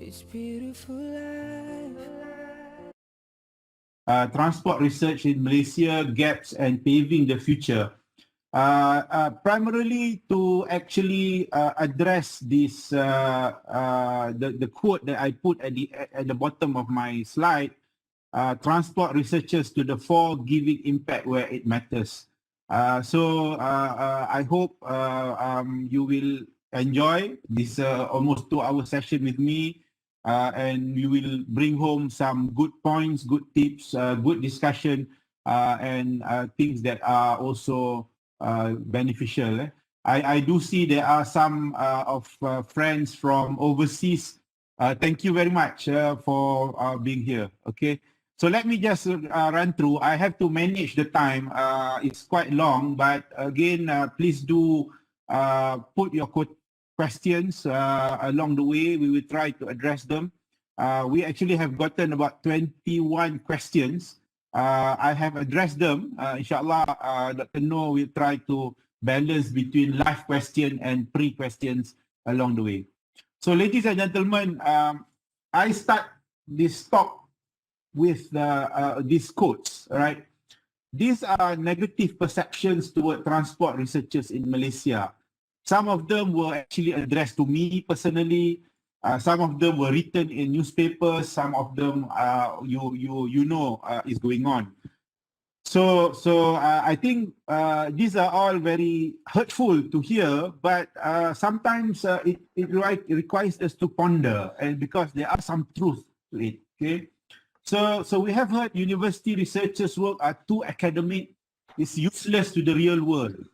It's beautiful life. Transport research in Malaysia, gaps and paving the future. Primarily to actually address this, the quote that I put at the bottom of my slide, transport researchers to the fore, giving impact where it matters. I hope you will enjoy this almost 2-hour session with me, and you will bring home some good points, good tips, good discussion, and things that are also beneficial. I do see there are some of friends from overseas. Thank you very much for being here. Okay, so let me just run through. I have to manage the time. It's quite long, but again, please do put your questions along the way. We will try to address them. We actually have gotten about 21 questions. I have addressed them. Inshallah, Dr. Noor will try to balance between live question and pre-questions along the way. So ladies and gentlemen, I start this talk with these quotes, right? These are negative perceptions toward transport researchers in Malaysia. Some of them were actually addressed to me personally. Some of them were written in newspapers. Some of them, is going on. So I think these are all very hurtful to hear, but sometimes it requires us to ponder, and because there are some truth to it. Okay, so we have heard university researchers' work are too academic. It's useless to the real world.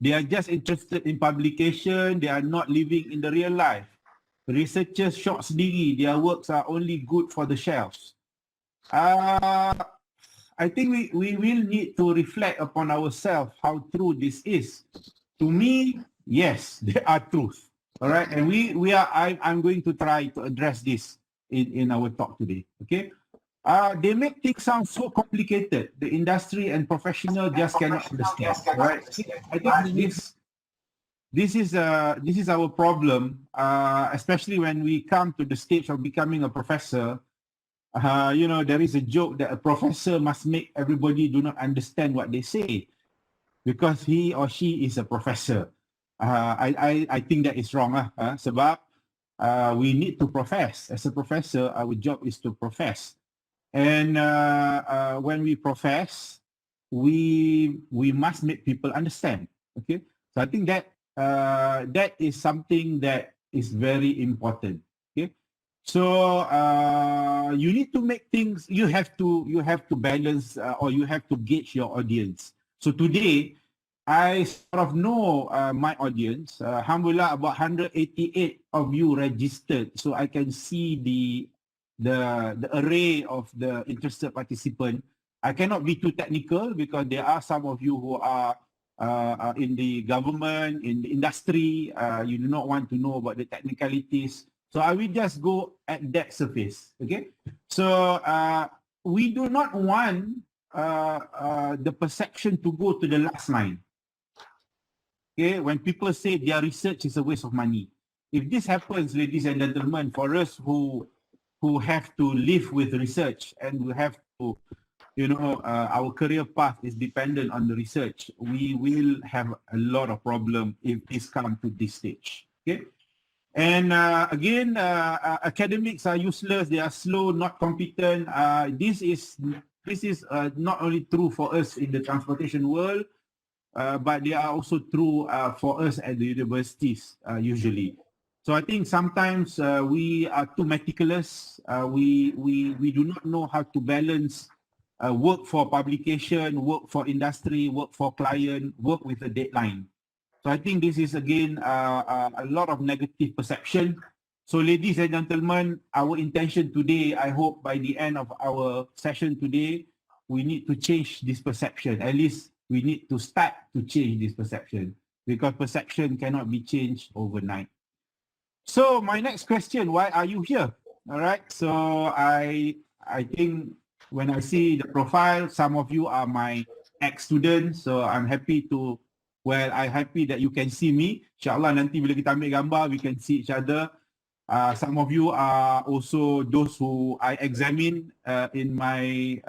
They are just interested in publication. They are not living in the real life. Researchers short sendiri. Their works are only good for the shelves. I think we will need to reflect upon ourselves how true this is. To me, yes, there are truth. All right, and I'm going to try to address this in our talk today. Okay, they make things sound so complicated. The industry and professional just cannot understand. Right? I think this is our problem, especially when we come to the stage of becoming a professor. There is a joke that a professor must make everybody do not understand what they say because he or she is a professor. I think that is wrong. Sebab we need to profess. As a professor, our job is to profess. And when we profess, we must make people understand. Okay, so I think that that is something that is very important. Okay, so you need to make things. You have to balance, or you have to gauge your audience. So today, I sort of know my audience. Alhamdulillah, about 188 of you registered, so I can see the array of the interested participant. I cannot be too technical because there are some of you who are in the government, in the industry. You do not want to know about the technicalities. So I will just go at that surface. Okay. So we do not want the perception to go to the last line. Okay. When people say their research is a waste of money. If this happens, ladies and gentlemen, for us who have to live with research and we have to, our career path is dependent on the research, we will have a lot of problem if this comes to this stage. Okay. And again, academics are useless. They are slow, not competent. This is not only true for us in the transportation world, but they are also true for us at the universities usually. So I think sometimes we are too meticulous. We do not know how to balance work for publication, work for industry, work for client, work with a deadline. So I think this is again a lot of negative perception. So ladies and gentlemen, our intention today, I hope by the end of our session today, we need to change this perception. At least we need to start to change this perception because perception cannot be changed overnight. So my next question, why are you here? All right, so I think when I see the profile, some of you are my ex-students, so I'm happy that you can see me. InsyaAllah nanti bila kita ambil gambar, we can see each other. Some of you are also those who I examine in my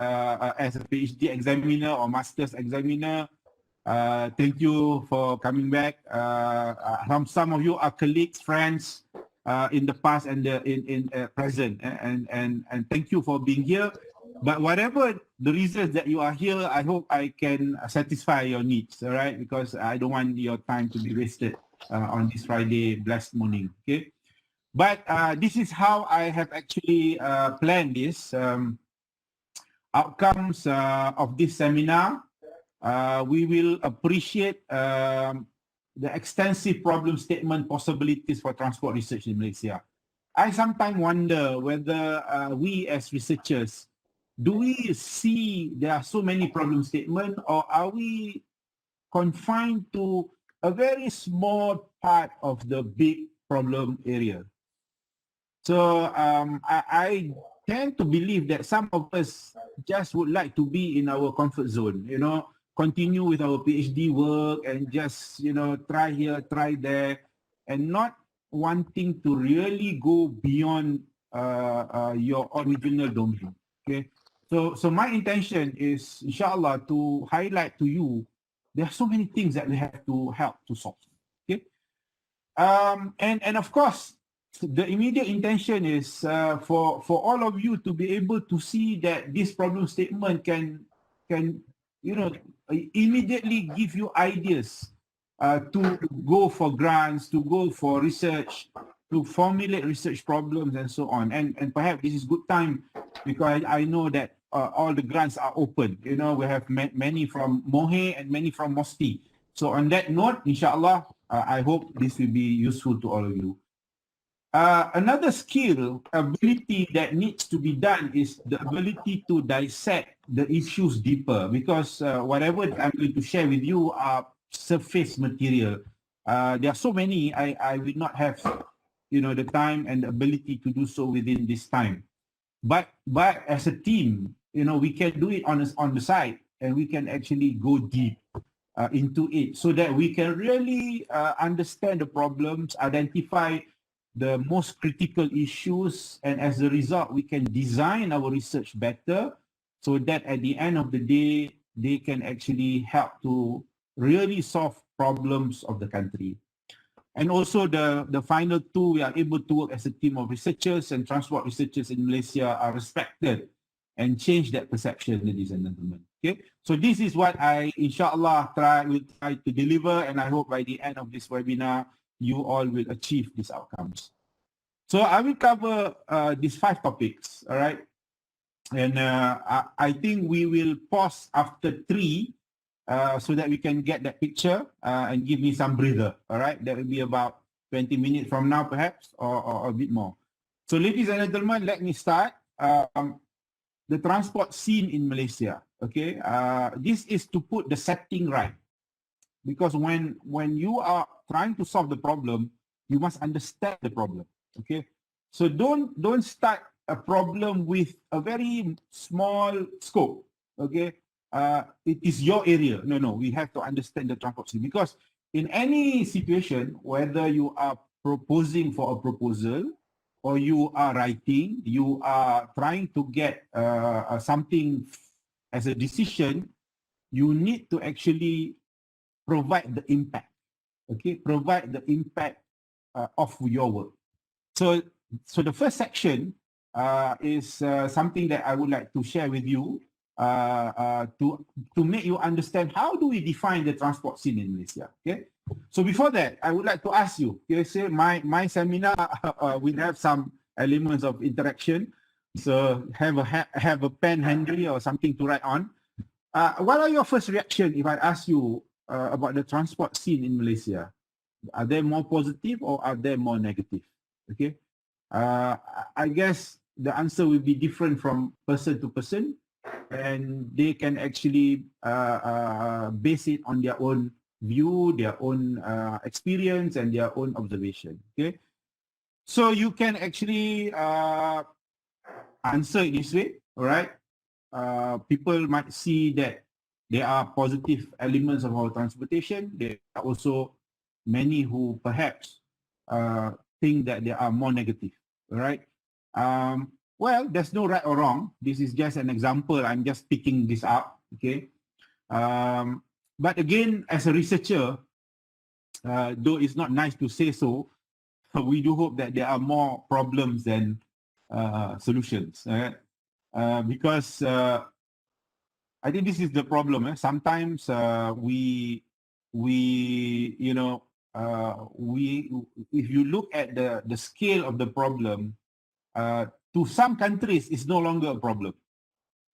as a PhD examiner or master's examiner. Thank you for coming back. Some of you are colleagues, friends in the past and in present, and thank you for being here. But whatever the reasons that you are here, I hope I can satisfy your needs. All right, because I don't want your time to be wasted on this Friday blessed morning. Okay. But this is how I have actually planned this outcomes of this seminar. We will appreciate the extensive problem statement possibilities for transport research in Malaysia. I sometimes wonder whether we as researchers, do we see there are so many problem statements, or are we confined to a very small part of the big problem area? So I tend to believe that some of us just would like to be in our comfort zone, continue with our PhD work and just, try here, try there, and not wanting to really go beyond your original domain. Okay. So my intention is, inshallah, to highlight to you, there are so many things that we have to help to solve. Okay. And of course, the immediate intention is for all of you to be able to see that this problem statement can immediately give you ideas to go for grants, to go for research, to formulate research problems and so on. And perhaps this is good time because I know that all the grants are open. We have many from Mohd and many from Mosti. So on that note, inshallah, I hope this will be useful to all of you. Another skill, ability that needs to be done is the ability to dissect the issues deeper, because whatever I'm going to share with you are surface material. There are so many, I will not have the time and the ability to do so within this time. But as a team, we can do it on the side, and we can actually go deep into it so that we can really understand the problems, identify the most critical issues, and as a result, we can design our research better so that at the end of the day, they can actually help to really solve problems of the country. And also the final two, we are able to work as a team of researchers, and transport researchers in Malaysia are respected and change that perception, ladies and gentlemen. Okay, so this is what I, inshallah, will try to deliver, and I hope by the end of this webinar, you all will achieve these outcomes. So I will cover these 5 topics, all right? And I think we will pause after 3 so that we can get that picture and give me some breather, all right? That will be about 20 minutes from now, perhaps, or a bit more. So ladies and gentlemen, let me start. The transport scene in Malaysia, okay? This is to put the setting right. Because when you are trying to solve the problem, you must understand the problem. Okay, so don't start a problem with a very small scope. Okay, it is your area. No, we have to understand the transport scene, because in any situation, whether you are proposing for a proposal or you are writing, you are trying to get something as a decision, you need to actually provide the impact. Okay, provide the impact of your work. So the first section is something that I would like to share with you to make you understand how do we define the transport scene in Malaysia. Okay, so before that, I would like to ask you. Okay, say my seminar will have some elements of interaction. So have a pen handy or something to write on. What are your first reaction if I ask you about the transport scene in Malaysia? Are they more positive or are they more negative? Okay, I guess the answer will be different from person to person, and they can actually base it on their own view, their own experience, and their own observation. Okay, so you can actually answer it this way. All right, people might see that there are positive elements of our transportation. There are also many who perhaps think that they are more negative. All right. Well, there's no right or wrong. This is just an example. I'm just picking this up. Okay. But again, as a researcher, though it's not nice to say so, we do hope that there are more problems than solutions. Because I think this is the problem. Sometimes we you know we if you look at the scale of the problem, to some countries it's no longer a problem,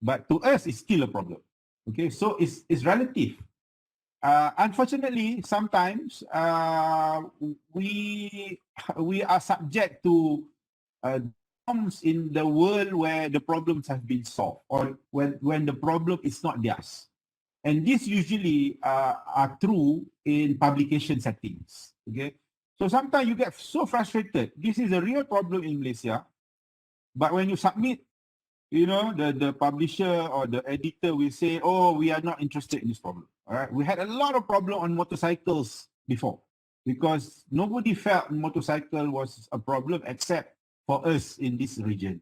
but to us it's still a problem. Okay, so it's relative. Unfortunately, sometimes we are subject to norms in the world where the problems have been solved, or when the problem is not theirs. And this usually are true in publication settings. Okay, so sometimes you get so frustrated. This is a real problem in Malaysia, but when you submit, you know, the publisher or the editor will say, oh, we are not interested in this problem. All right, we had a lot of problem on motorcycles before because nobody felt motorcycle was a problem except for us in this region.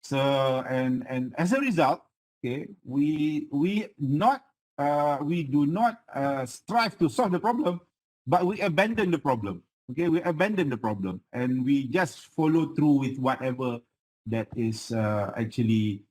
So and as a result, okay, we do not strive to solve the problem, but we abandon the problem. Okay, we abandon the problem and we just follow through with whatever that is actually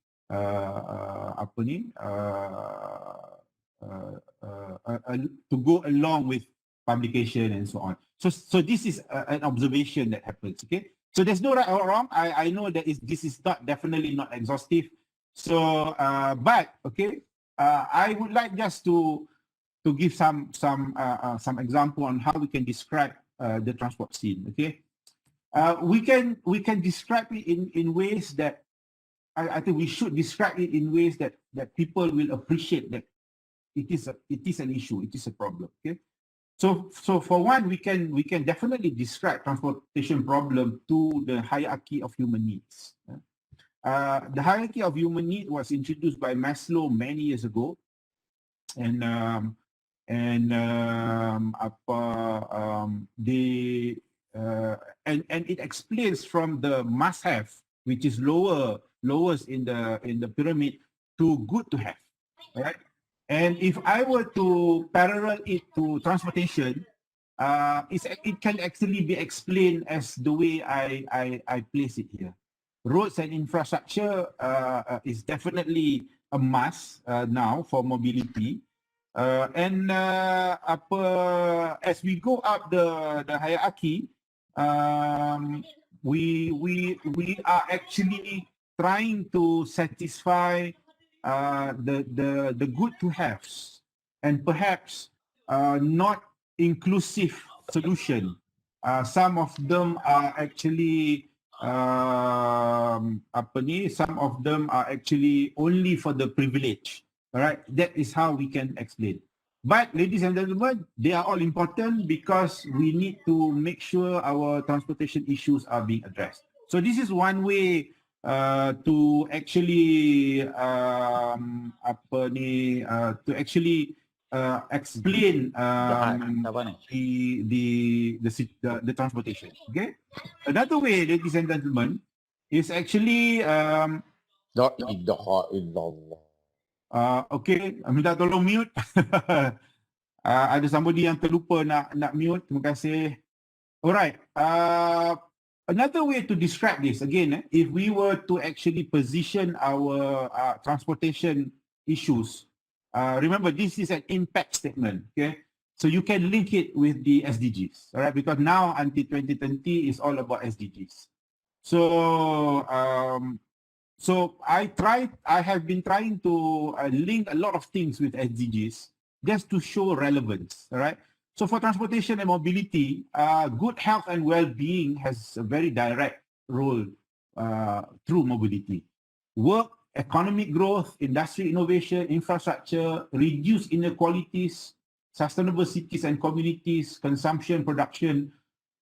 to go along with publication and so on. So this is an observation that happens. Okay, so there's no right or wrong. I know that this is not definitely not exhaustive. So but okay, I would like just to give some example on how we can describe the transport scene. Okay, we can describe it in ways that I think we should describe it in ways that people will appreciate that it is an issue, it is a problem. Okay, so for one, we can definitely describe transportation problem to the hierarchy of human needs. The hierarchy of human need was introduced by Maslow many years ago, and it explains from the must-have, which is lowest in the pyramid, to good to have, right? And if I were to parallel it to transportation, it can actually be explained as the way I place it here. Roads and infrastructure is definitely a must now for mobility. As we go up the hierarchy, we are actually trying to satisfy the good to haves, and perhaps not inclusive solution. Some of them are actually some of them are actually only for the privilege. All right, that is how we can explain. But ladies and gentlemen, they are all important because we need to make sure our transportation issues are being addressed. So this is one way to actually explain the transportation. Okay. Another way, ladies and gentlemen, is actually La ilaha illallah. okay, minta tolong mute. Ada somebody yang terlupa nak mute. Terima kasih. Alright. Another way to describe this, again, if we were to actually position our transportation issues, remember this is an impact statement, okay? So you can link it with the SDGs, all right? Because now until 2030 is all about SDGs. So I have been trying to link a lot of things with SDGs just to show relevance, all right? So for transportation and mobility, good health and well-being has a very direct role through mobility. Work, economic growth, industry innovation, infrastructure, reduce inequalities, sustainable cities and communities, consumption, production,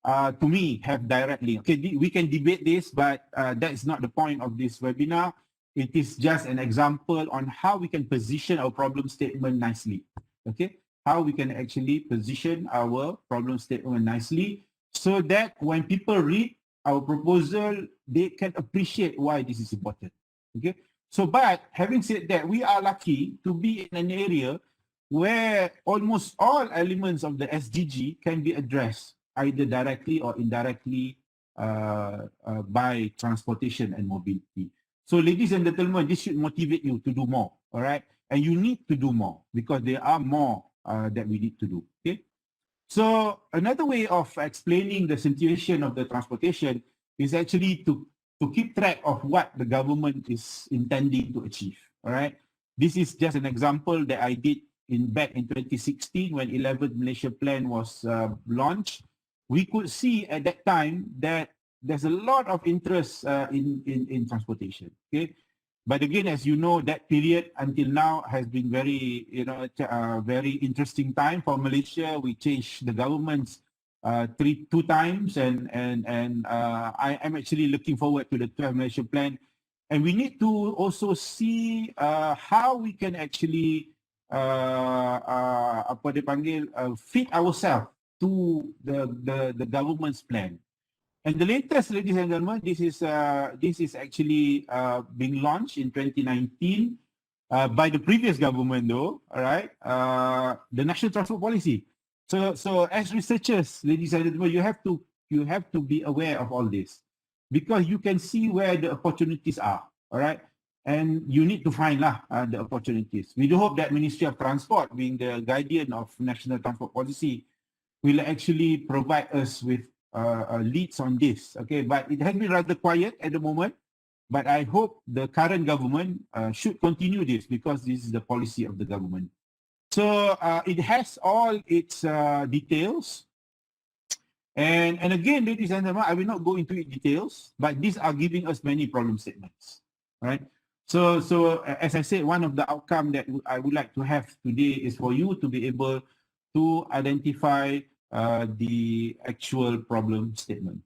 to me, have direct link. Okay, we can debate this, but that is not the point of this webinar. It is just an example on how we can position our problem statement nicely. Okay, how we can actually position our problem statement nicely so that when people read our proposal, they can appreciate why this is important. Okay. So, but having said that, we are lucky to be in an area where almost all elements of the SDG can be addressed either directly or indirectly by transportation and mobility. So, ladies and gentlemen, this should motivate you to do more. All right. And you need to do more because there are more that we need to do. Okay. So another way of explaining the situation of the transportation is actually to keep track of what the government is intending to achieve. All right. This is just an example that I did back in 2016 when 11th Malaysia Plan was launched. We could see at that time that there's a lot of interest in transportation. Okay. But again, as you know, that period until now has been very, very interesting time for Malaysia. We changed the governments two times, and I am actually looking forward to the 12th Malaysia Plan. And we need to also see how we can actually fit ourselves to the government's plan. And the latest, ladies and gentlemen, this is actually being launched in 2019 by the previous government, though. All right, the National Transport Policy. So as researchers, ladies and gentlemen, you have to be aware of all this because you can see where the opportunities are. All right, and you need to find the opportunities. We do hope that Ministry of Transport, being the guardian of National Transport Policy, will actually provide us with leads on this. Okay, but it has been rather quiet at the moment. But I hope the current government should continue this because this is the policy of the government. So it has all its details. And again, ladies and gentlemen, I will not go into details, but these are giving us many problem statements, right? So as I said, one of the outcome that I would like to have today is for you to be able to identify the actual problem statements.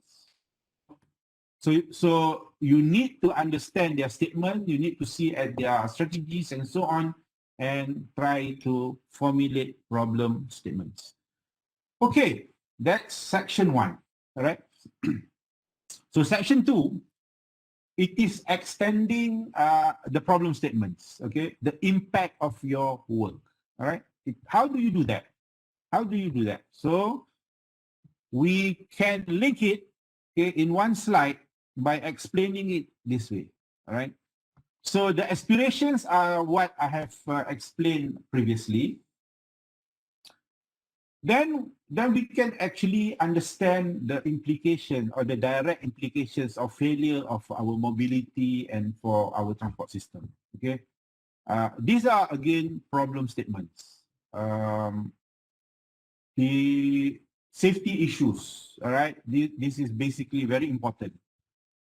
So you need to understand their statement, you need to see at their strategies and so on, and try to formulate problem statements. Okay, that's section 1, all right? So section 2, it is extending the problem statements, okay? The impact of your work, all right? How do you do that? How do you do that? So we can link it, okay, in one slide by explaining it this way, all right? So the aspirations are what I have explained previously. Then we can actually understand the implication or the direct implications of failure of our mobility and for our transport system, okay? These are, again, problem statements. The safety issues, all right? This is basically very important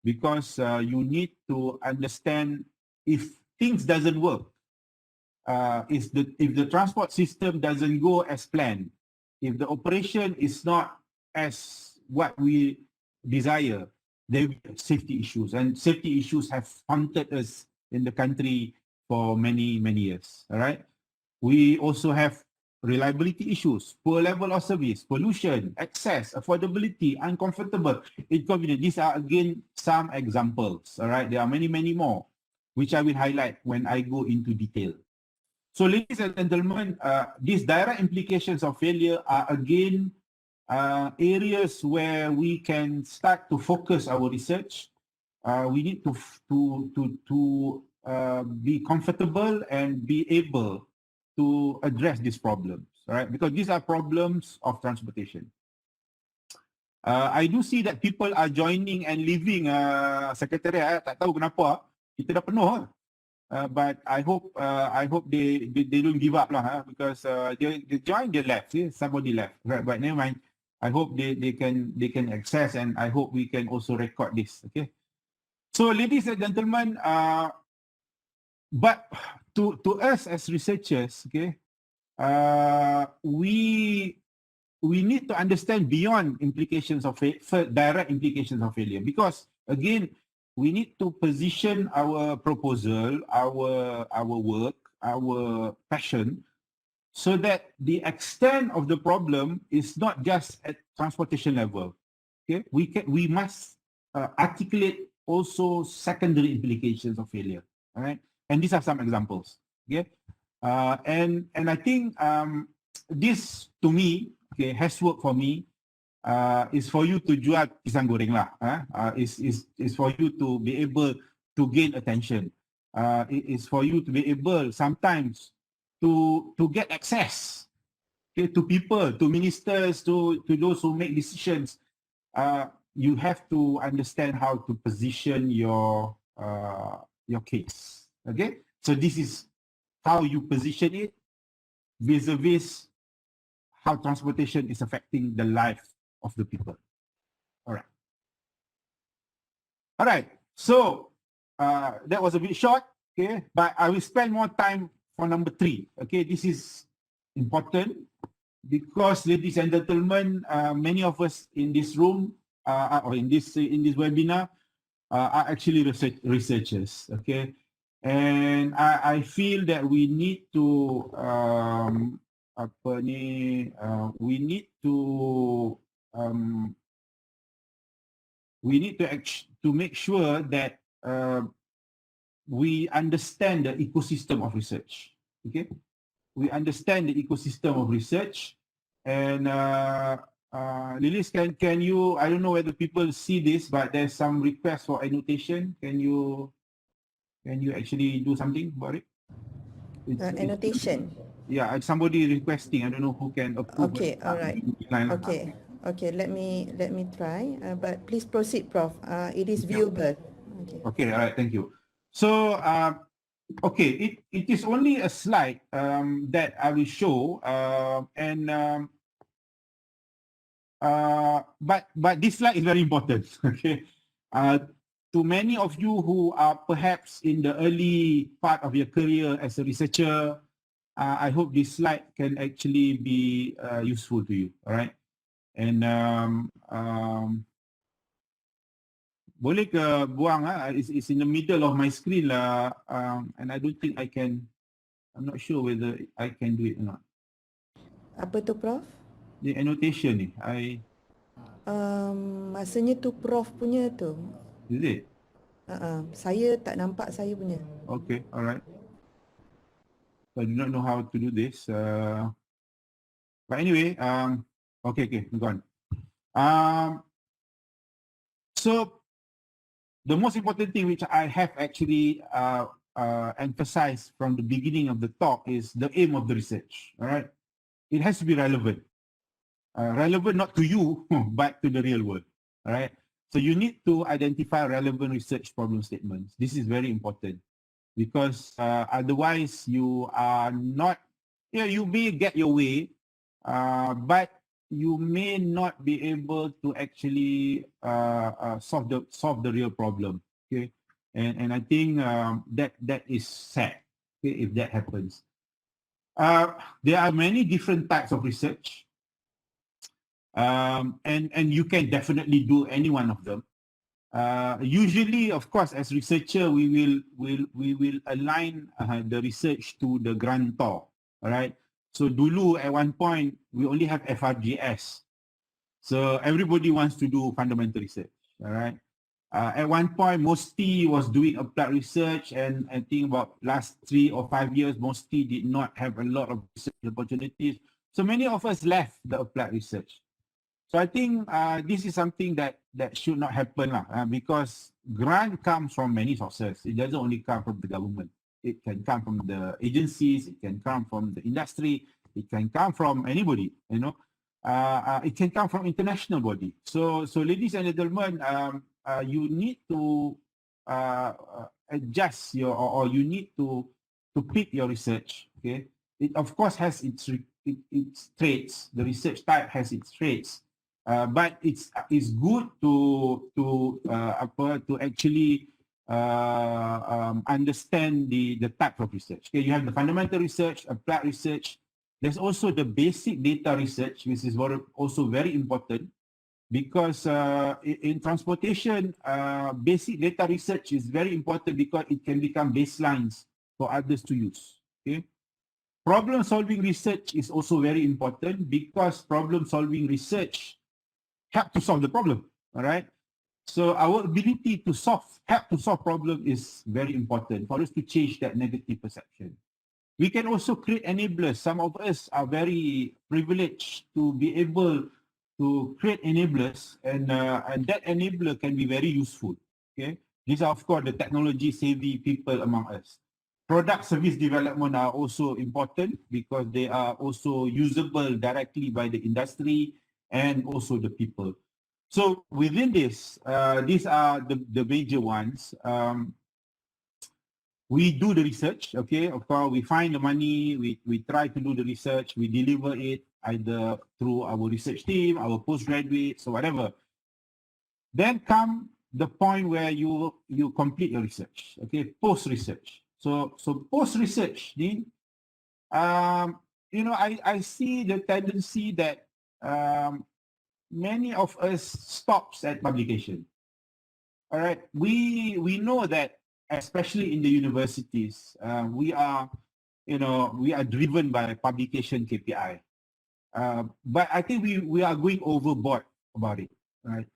because you need to understand if things doesn't work, if the transport system doesn't go as planned, if the operation is not as what we desire, there will be safety issues. And safety issues have haunted us in the country for many, many years, all right? We also have reliability issues, poor level of service, pollution, access, affordability, uncomfortable, inconvenient. These are, again, some examples, all right? There are many, many more, which I will highlight when I go into detail. So, ladies and gentlemen, these direct implications of failure are, again, areas where we can start to focus our research. We need to be comfortable and be able to address these problems, all right? Because these are problems of transportation. I do see that people are joining and leaving Secretariat. Tak tahu kenapa. Kita dah penuh. But I hope they don't give up lah, because they joined, they left. Somebody left, right? But never mind. I hope they can access, and I hope we can also record this. Okay. So, ladies and gentlemen, but to us as researchers, okay, we need to understand beyond implications of direct implications of failure, because again, we need to position our proposal, our work, our passion, so that the extent of the problem is not just at transportation level. Okay, we must articulate also secondary implications of failure. All right, and these are some examples. Okay, and I think this to me, okay, has worked for me. Is for you to jual pisang goreng lah. Is for you to be able to gain attention. It is for you to be able sometimes to get access, okay, to people, to ministers, to those who make decisions. You have to understand how to position your case. Okay, so this is how you position it vis-a-vis how transportation is affecting the life of the people. All right. All right. So that was a bit short, okay, but I will spend more time for number 3. Okay, this is important because, ladies and gentlemen, many of us in this room or in this webinar are actually researchers. Okay, and I feel that we need to we need to make sure that we understand the ecosystem of research. Okay, we understand the ecosystem of research, and Lilis, can you? I don't know whether people see this, but there's some request for annotation. Can you actually do something about it? Annotation. Yeah, somebody requesting. I don't know who can approve. Okay, all right. Okay. Let me try. But please proceed, Prof. It is viewable. Okay. All right. Thank you. So, okay, it is only a slide that I will show, but this slide is very important. Okay. To many of you who are perhaps in the early part of your career as a researcher, I hope this slide can actually be useful to you. All right, and boleh ke buang it's in the middle of my screen lah, and I don't think I can. I'm not sure whether I can do it or not. Apa tu, Prof? The annotation ni, Masanya tu Prof punya tu. Is it? Saya tak nampak saya punya. Okay, all right. So I do not know how to do this. But anyway, okay, go on. So the most important thing which I have actually emphasized from the beginning of the talk is the aim of the research. All right, it has to be relevant. Relevant not to you, but to the real world. All right. So you need to identify relevant research problem statements. This is very important because otherwise you are not, you may get your way, but you may not be able to actually solve the real problem. Okay, and I think that is sad. Okay, if that happens. There are many different types of research. And you can definitely do any one of them. Usually, of course, as researcher, we will align the research to the grantor. All right. So dulu at one point we only have FRGS. So everybody wants to do fundamental research. All right. At one point, Mohd was doing applied research, and I think about last 3 or 5 years, Mohd did not have a lot of research opportunities. So many of us left the applied research. So I think this is something that should not happen because grant comes from many sources. It doesn't only come from the government. It can come from the agencies. It can come from the industry. It can come from anybody. It can come from international body. So ladies and gentlemen, you need to adjust or you need to pick your research. Okay, it of course has its traits. The research type has its traits. But it's good to actually understand the type of research. Okay, you have the fundamental research, applied research. There's also the basic data research, which is also very important because in transportation, basic data research is very important because it can become baselines for others to use. Okay. Problem-solving research is also very important because problem-solving research help to solve the problem. all right? So our ability to help to solve problem is very important for us to change that negative perception. We can also create enablers. Some of us are very privileged to be able to create enablers, and that enabler can be very useful. Okay, these are of course the technology savvy people among us. Product service development are also important because they are also usable directly by the industry and also the people. So within this, these are the major ones. We do the research, okay? Of course, we find the money, we try to do the research, we deliver it either through our research team, our postgraduates, or whatever. Then come the point where you complete your research, okay? Post-research. So post-research, you know, I see the tendency that many of us stops at publication. All right, we know that, especially in the universities, we are driven by publication KPI. But I think we are going overboard about it, right?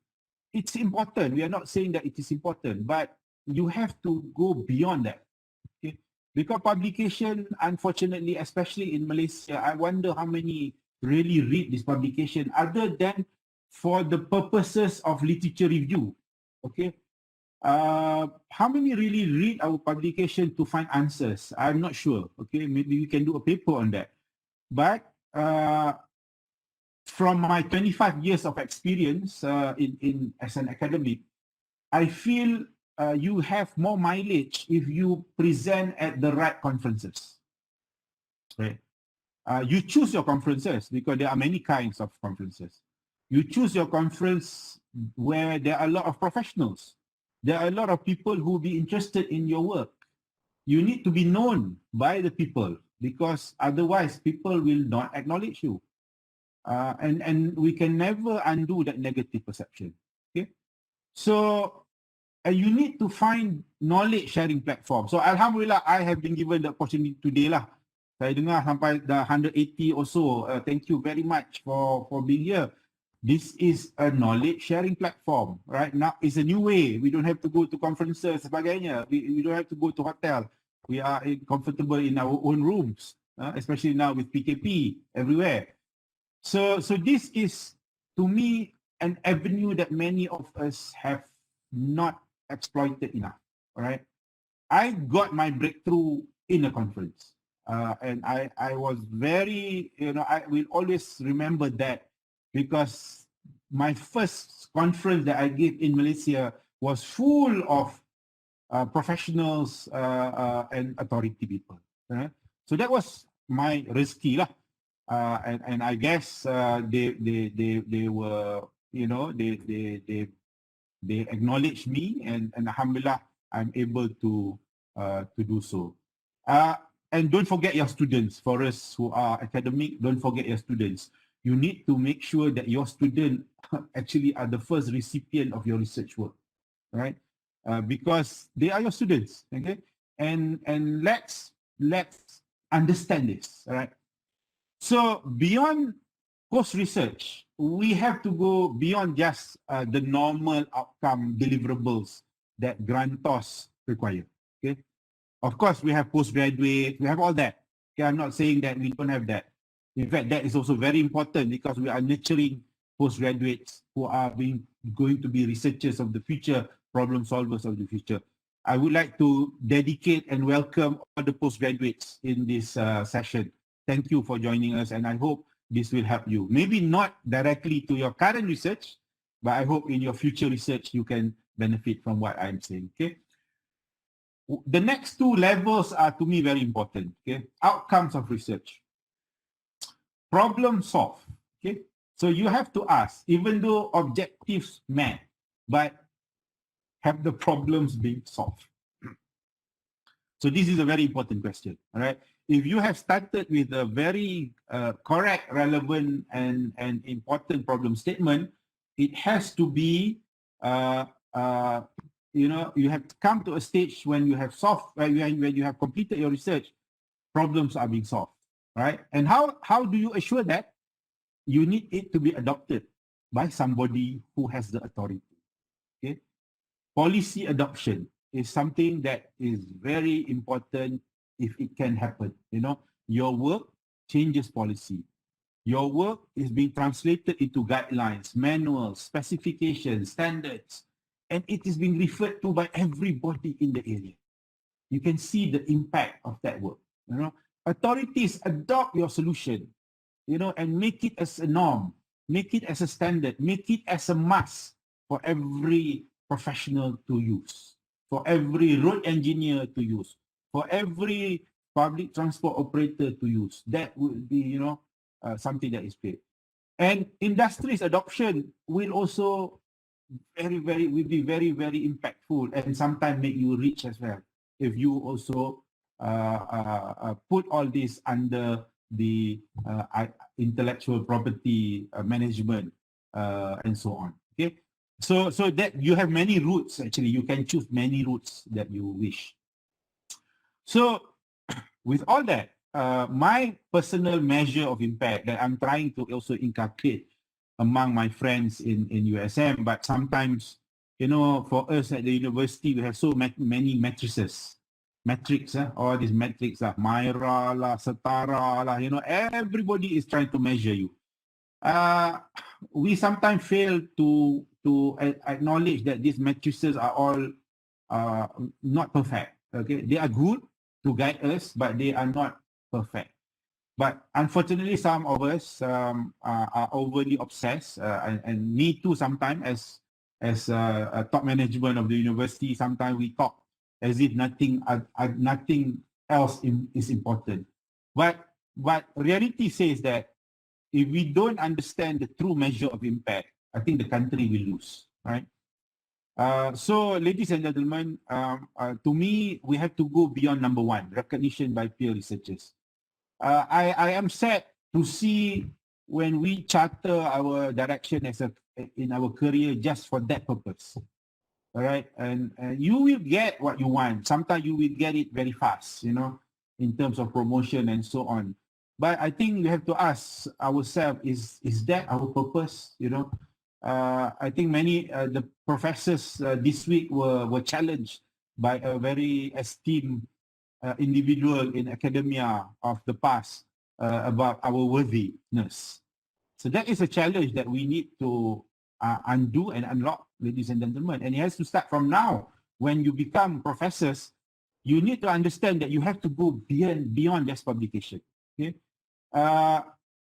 It's important. We are not saying that it is important, but you have to go beyond that. Okay? Because publication, unfortunately, especially in Malaysia, I wonder how many really read this publication other than for the purposes of literature review. Okay. How many really read our publication to find answers? I'm not sure. Okay, maybe we can do a paper on that. But from my 25 years of experience in as an academic, I feel you have more mileage if you present at the right conferences. Right? You choose your conferences because there are many kinds of conferences. You choose your conference where there are a lot of professionals. There are a lot of people who will be interested in your work. You need to be known by the people because otherwise people will not acknowledge you. And we can never undo that negative perception. Okay, so you need to find knowledge sharing platform. So Alhamdulillah, I have been given the opportunity today lah. Saya dengar sampai dah 180 or so. Thank you very much for being here. This is a knowledge sharing platform, right? Now it's a new way. We don't have to go to conferences sebagainya. We don't have to go to hotel. We are comfortable in our own rooms, especially now with PKP everywhere. So this is, to me, an avenue that many of us have not exploited enough. All right, I got my breakthrough in a conference, and I was very, I will always remember that because my first conference that I gave in Malaysia was full of professionals and authority people. So that was my rezeki lah. And I guess they were, they acknowledged me, and alhamdulillah, I'm able to do so. And don't forget your students. For us who are academic, don't forget your students. You need to make sure that your students actually are the first recipient of your research work, right? Because they are your students, okay? And let's understand this, all right? So beyond post-research, we have to go beyond just the normal outcome deliverables that grantor require, okay? Of course, we have postgraduate, we have all that. Okay, I'm not saying that we don't have that. In fact, that is also very important because we are nurturing postgraduates who are going to be researchers of the future, problem solvers of the future. I would like to dedicate and welcome all the postgraduates in this session. Thank you for joining us, and I hope this will help you. Maybe not directly to your current research, but I hope in your future research you can benefit from what I'm saying. Okay. The next two levels are, to me, very important. Okay, outcomes of research. Problem solve. Okay, so you have to ask, even though objectives met, but have the problems been solved? So this is a very important question. All right. If you have started with a very correct, relevant, and important problem statement, it has to be, you have to come to a stage when you have solved, when you have completed your research, problems are being solved, right? And how do you assure that? You need it to be adopted by somebody who has the authority. policy adoption is something that is very important if it can happen. You know, your work changes policy. Your work is being translated into guidelines, manuals, specifications, standards, and it is being referred to by everybody in the area. You can see the impact of that work. You know, authorities adopt your solution, you know, and make it as a norm, make it as a standard, make it as a must for every professional to use, for every road engineer to use, for every public transport operator to use. That would be, you know, something that is great. And industry's adoption will also will be very, very impactful and sometimes make you rich as well. If you also put all this under the intellectual property management and so on. Okay, so that you have many routes. Actually, you can choose many routes that you wish. So with all that, my personal measure of impact that I'm trying to also inculcate among my friends in USM, but sometimes, you know, for us at the university, we have so many matrices. Metrics, all these metrics, Myra, Setara, you know, everybody is trying to measure you. We sometimes fail to acknowledge that these matrices are all not perfect. Okay, they are good to guide us, but they are not perfect. But unfortunately, some of us are overly obsessed, and me too. Sometimes, as a top management of the university, sometimes we talk as if nothing else is important. But reality says that if we don't understand the true measure of impact, I think the country will lose, right? So, ladies and gentlemen, to me, we have to go beyond number one, recognition by peer researchers. I am sad to see when we charter our direction in our career just for that purpose. All right, and you will get what you want. Sometimes you will get it very fast, you know, in terms of promotion and so on. But I think we have to ask ourselves: is that our purpose? You know, I think many the professors this week were challenged by a very esteemed individual in academia of the past about our worthiness. So that is a challenge that we need to undo and unlock, ladies and gentlemen. And it has to start from now. When you become professors, you need to understand that you have to go beyond just publication. Okay,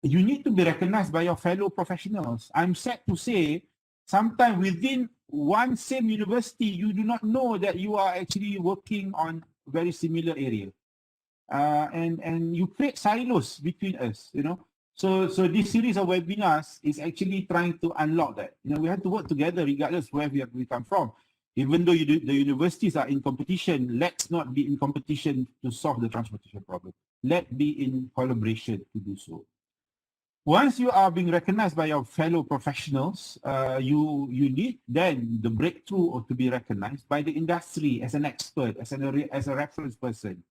you need to be recognized by your fellow professionals. I'm sad to say, sometimes within one same university, you do not know that you are actually working on very similar area, and you create silos between us. You know, so this series of webinars is actually trying to unlock that. You know, we have to work together regardless where we come from. Even though the universities are in competition, let's not be in competition to solve the transportation problem. Let's be in collaboration to do so. Once you are being recognized by your fellow professionals, you need then the breakthrough or to be recognized by the industry as an expert, as a reference person.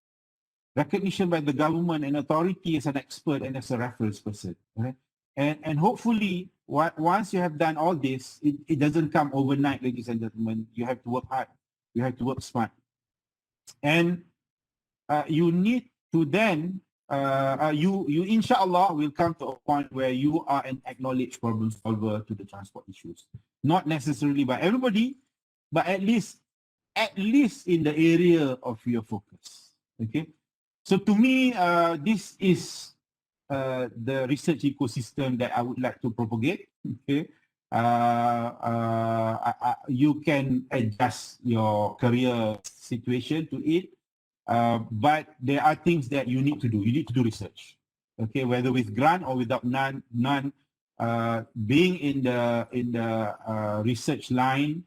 Recognition by the government and authority as an expert and as a reference person. Right? And hopefully, once you have done all this, it doesn't come overnight, ladies and gentlemen. You have to work hard. You have to work smart. And you need to then, you inshallah will come to a point where you are an acknowledged problem solver to the transport issues. Not necessarily by everybody, but at least in the area of your focus. Okay. So to me, this is the research ecosystem that I would like to propagate. Okay. You can adjust your career situation to it. But there are things that you need to do. You need to do research, okay, whether with grant or without none. Being in the research line,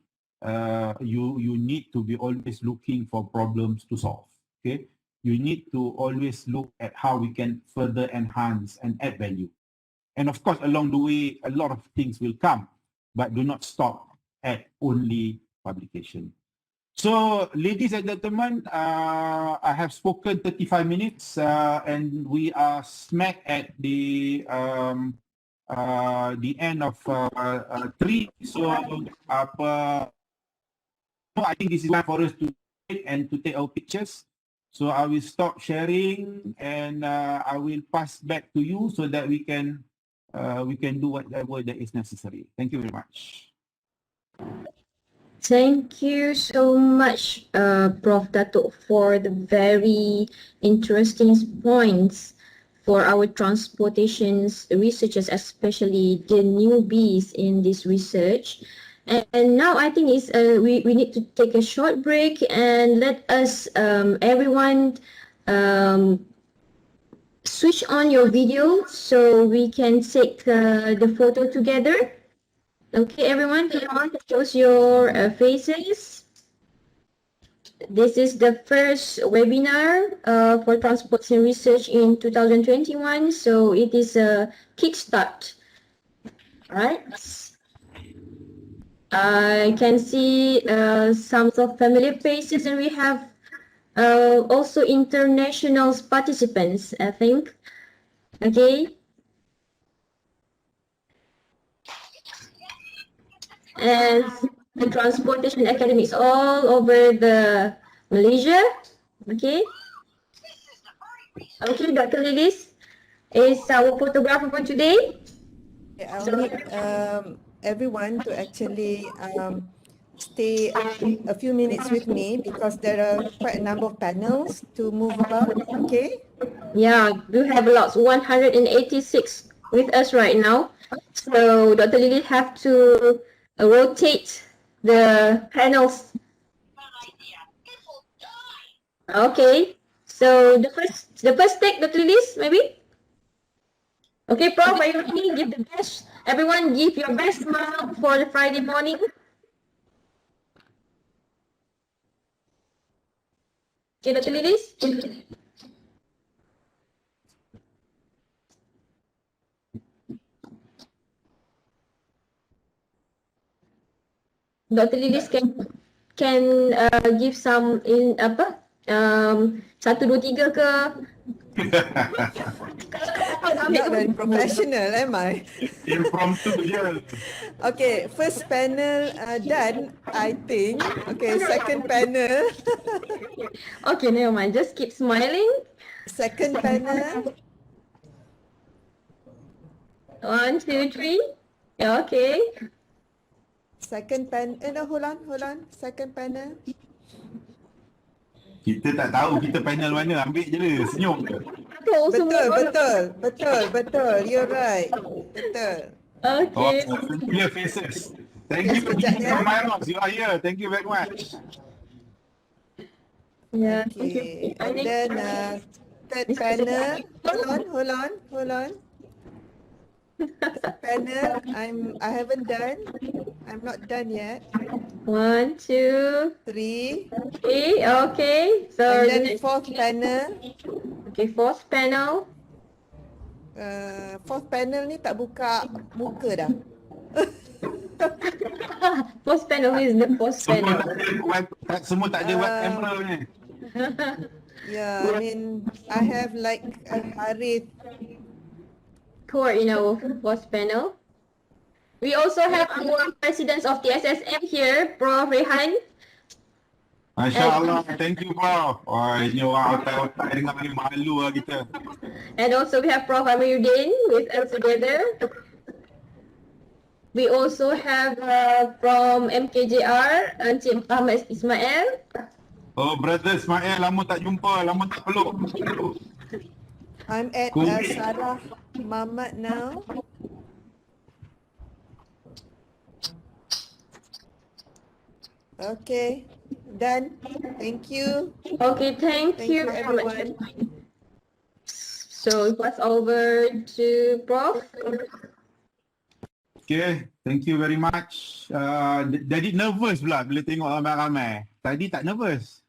you need to be always looking for problems to solve. Okay, you need to always look at how we can further enhance and add value. And of course, along the way, a lot of things will come, but do not stop at only publication. So, ladies and gentlemen, I have spoken 35 minutes, and we are smack at the end of 3. So, I think this is time for us to take and to take our pictures. So I will stop sharing and I will pass back to you so that we can do whatever that is necessary. Thank you very much. Thank you so much, Prof. Dato, for the very interesting points for our transportations researchers, especially the newbies in this research. And now I think we need to take a short break and let us, everyone, switch on your video so we can take the photo together. Okay, everyone, come on, close your faces. This is the first webinar for transports and research in 2021, so it is a kickstart. All right. I can see some of familiar faces, and we have also international participants, I think. Okay. And the Transportation Academy is all over the Malaysia. Okay. Okay, Dr. Lilis is our photographer for today. I'll need everyone to actually stay a few minutes with me because there are quite a number of panels to move about. Okay. Yeah, we have lots, 186 with us right now. So Dr. Lily have to rotate the panels. Okay, so the first take, Dr. Lilis, maybe? Okay, Prof, are you ready? Give the best. Everyone give your best smile for the Friday morning. Okay, Dr. Lilis? Dr. Lilis can give some in apa? 1, 2, 3 ke? Not very professional, am I? Impromptu je. Okay, first panel done, I think. Okay, second panel. Okay, never mind. Just keep smiling. Second panel. 1, 2, 3. Okay. Second panel. No, hold on. Second panel. Kita tak tahu kita panel mana, ambil je senyum. Betul. You're right. Betul. Okay. Familiar faces. Thank you, Mr. Myros. You are here. Thank you very much. Yeah. Okay. And then third panel. Hold on. Third panel. I haven't done. I'm not done yet. 1, 2, 3. 3. Okay. So And then fourth panel. okay, fourth panel. Fourth panel ni tak buka muka dah. Fourth panel is the fourth panel. Semua tak ada web camera ni. Yeah, I mean, I have like a Harith. Core in our fourth panel. We also have our presidents of TSSM here, Prof. Rehan. Masya Allah, thank you, Prof. Wah, ini orang otak-otak dengar ni malu lah kita. And also we have Prof. Amiruddin with us together. We also have from MKJR, Encik Ahmad Ismail. Oh, brother Ismail, lama tak jumpa, lama tak peluk. I'm at Sarah Muhammad now. Okay, done. Thank you. Okay, thank you very much. everyone. So it was over to Prof. Okay, thank you very much. Jadi nervous pula bila tengok ramai-ramai. Tadi tak nervous.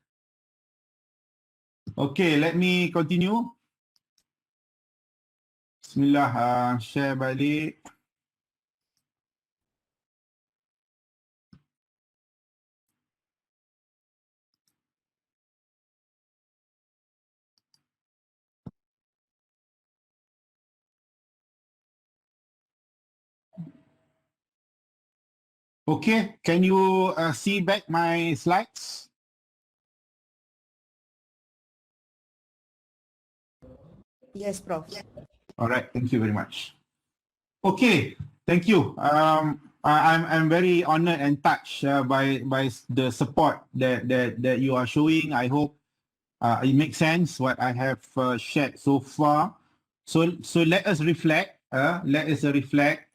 Okay, let me continue. Bismillah, share balik. Okay, can you see back my slides? Yes, Prof. All right, thank you very much. Okay, thank you. I'm very honored and touched by the support that you are showing. I hope it makes sense what I have shared so far. So let us reflect. Let us reflect.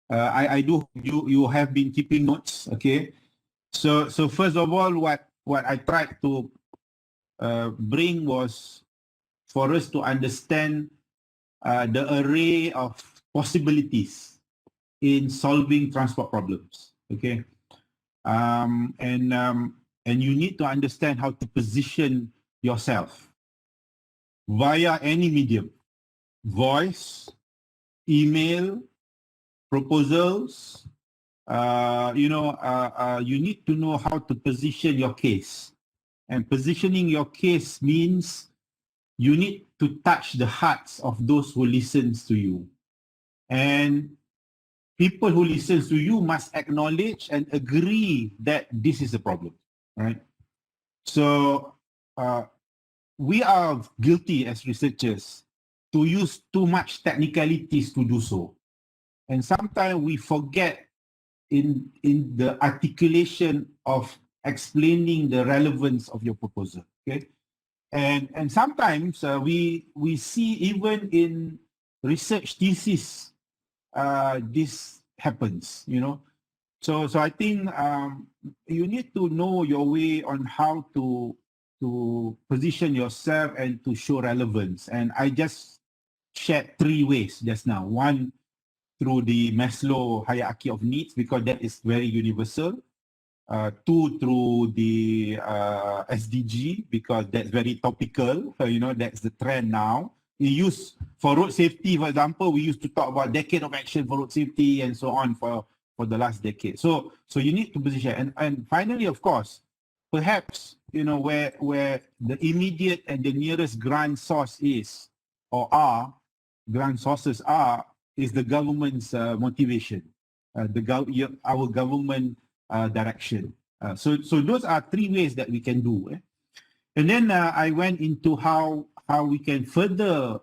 I do. You have been keeping notes. Okay. So first of all, what I tried to bring was for us to understand the array of possibilities in solving transport problems. Okay, and you need to understand how to position yourself via any medium: voice, email, proposals. You need to know how to position your case, and positioning your case means you need to touch the hearts of those who listens to you. And people who listens to you must acknowledge and agree that this is a problem, right? So we are guilty as researchers to use too much technicalities to do so. And sometimes we forget in the articulation of explaining the relevance of your proposal, okay? And sometimes we see even in research thesis this happens, you know. So I think you need to know your way on how to position yourself and to show relevance. And I just shared 3 ways just now. One, through the Maslow hierarchy of needs, because that is very universal. 2, through the SDG, because that's very topical. That's the trend now. We use for road safety, for example, we used to talk about decade of action for road safety and so on for the last decade. So you need to position. And finally, of course, perhaps, where the immediate and the nearest grant source is, or are, grant sources are, is the government's motivation, our government direction. So those are 3 ways that we can do. And then I went into how we can further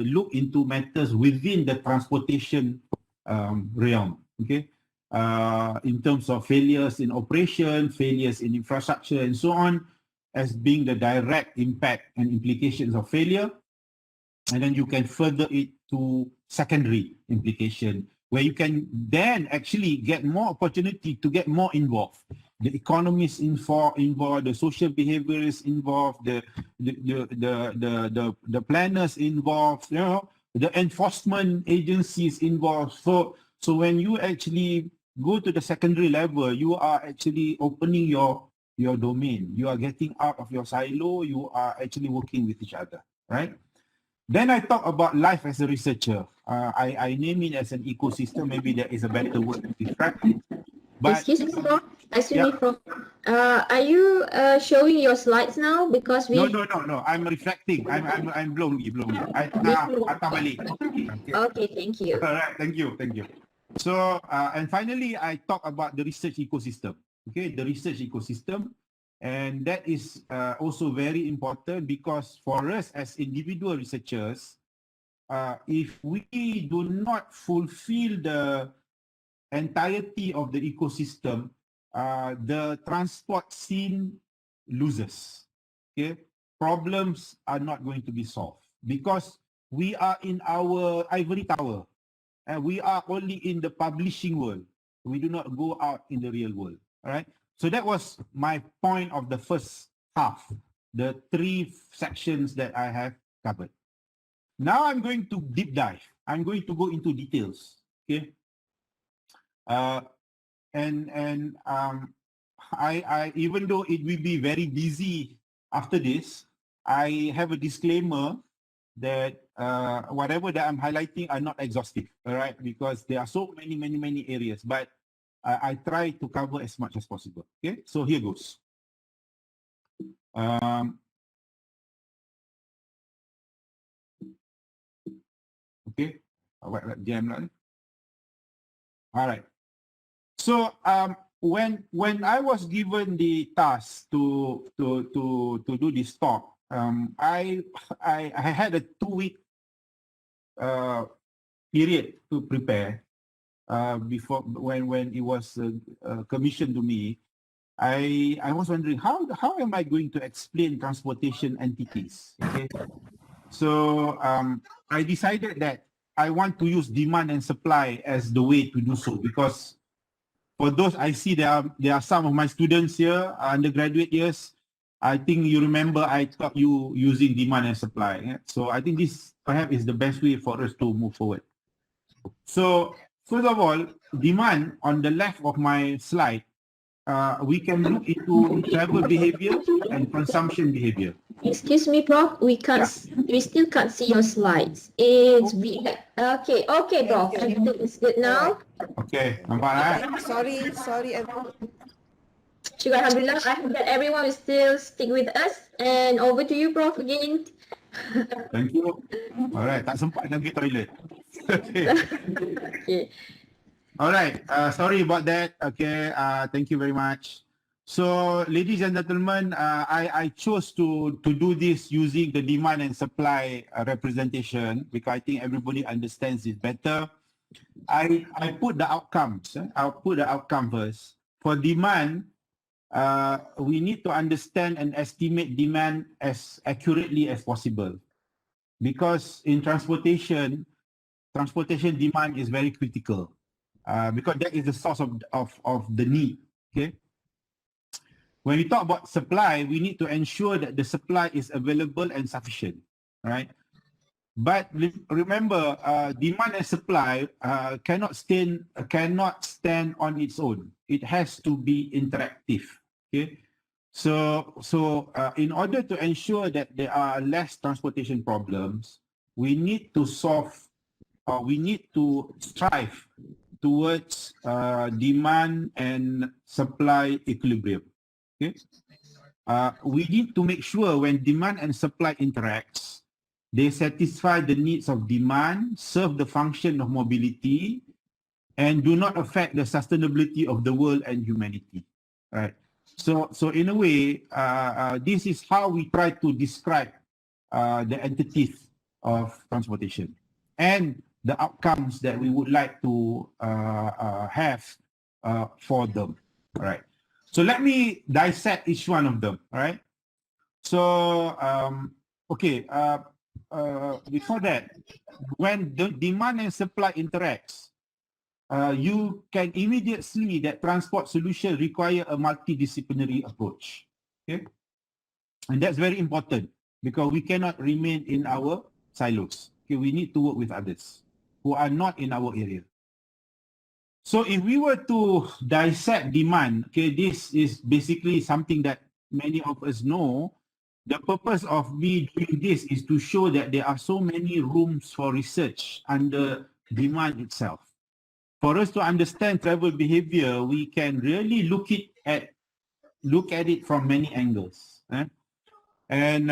look into matters within the transportation realm. Okay, in terms of failures in operation, failures in infrastructure, and so on, as being the direct impact and implications of failure. And then you can further it to secondary implication, where you can then actually get more opportunity to get more involved. The economists involved, the social behaviorists involved, the planners involved, the enforcement agencies involved. So when you actually go to the secondary level, you are actually opening your domain. You are getting out of your silo. You are actually working with each other, right? Then I talk about life as a researcher. I name it as an ecosystem. Maybe there is a better word to describe it. But Excuse me, Prof. yeah. Prof. Are you showing your slides now? Because we... No. I'm reflecting. I'm blown. I balik. Okay, thank you. All right. Thank you. So and finally, I talk about the research ecosystem. Okay, the research ecosystem. And that is also very important, because for us as individual researchers, if we do not fulfill the entirety of the ecosystem, the transport scene loses. Okay, problems are not going to be solved because we are in our ivory tower and we are only in the publishing world. We do not go out in the real world. All right. So that was my point of the first half, the 3 sections that I have covered. Now I'm going to deep dive. I'm going to go into details. Okay. I even though it will be very busy after this, I have a disclaimer that whatever that I'm highlighting are not exhaustive, all right? Because there are so many areas, but I try to cover as much as possible. Okay, so here goes. Okay, jam lah. All right. So when I was given the task to do this talk, I had a 2-week period to prepare before when it was commissioned to me. I was wondering how am I going to explain transportation entities? Okay, so I decided that I want to use demand and supply as the way to do so, because for those I see there are some of my students here, undergraduate years. I think you remember I taught you using demand and supply. Yeah? So I think this perhaps is the best way for us to move forward. So first of all, demand on the left of my slide, we can look into travel behavior and consumption behavior. Excuse me, Prof. We still can't see your slides. It's okay, Prof. Okay. Everything is good now. Okay, nampak lah. Sorry, everyone. Syukur Alhamdulillah. I hope that everyone will still stick with us. And over to you, Prof. Again. Thank you. Alright, tak sempat nak pergi toilet. Okay. Okay. Alright, sorry about that. Okay, thank you very much. So, ladies and gentlemen, I chose to do this using the demand and supply representation because I think everybody understands it better. I put the outcomes. I'll put the outcome first. For demand, we need to understand and estimate demand as accurately as possible, because in transportation demand is very critical, because that is the source of the need. Okay. When we talk about supply, we need to ensure that the supply is available and sufficient, right? But remember, demand and supply cannot stand on its own. It has to be interactive. Okay, so in order to ensure that there are less transportation problems, we need to strive towards demand and supply equilibrium. Okay, we need to make sure when demand and supply interacts, they satisfy the needs of demand, serve the function of mobility, and do not affect the sustainability of the world and humanity. Right. So in a way, this is how we try to describe the entities of transportation and the outcomes that we would like to have for them. All right. So let me dissect each one of them. All right. So okay. Before that, when the demand and supply interacts, you can immediately see that transport solutions require a multidisciplinary approach. Okay, and that's very important because we cannot remain in our silos. Okay, we need to work with others who are not in our area. So if we were to dissect demand, okay, this is basically something that many of us know. The purpose of me doing this is to show that there are so many rooms for research under demand itself. For us to understand travel behavior, we can really look at it from many angles. And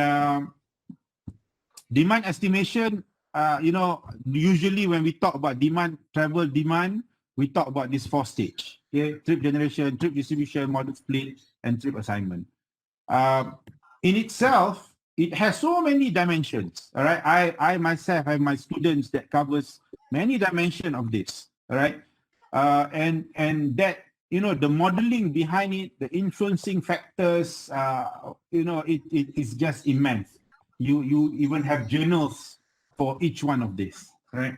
demand estimation, usually when we talk about travel demand, we talk about this 4 stage. Okay? Trip generation, trip distribution, model split, and trip assignment. In itself, it has so many dimensions. All right, I myself have my students that covers many dimensions of this. All right, and that the modeling behind it, the influencing factors, it is just immense. You even have journals for each one of this. Right.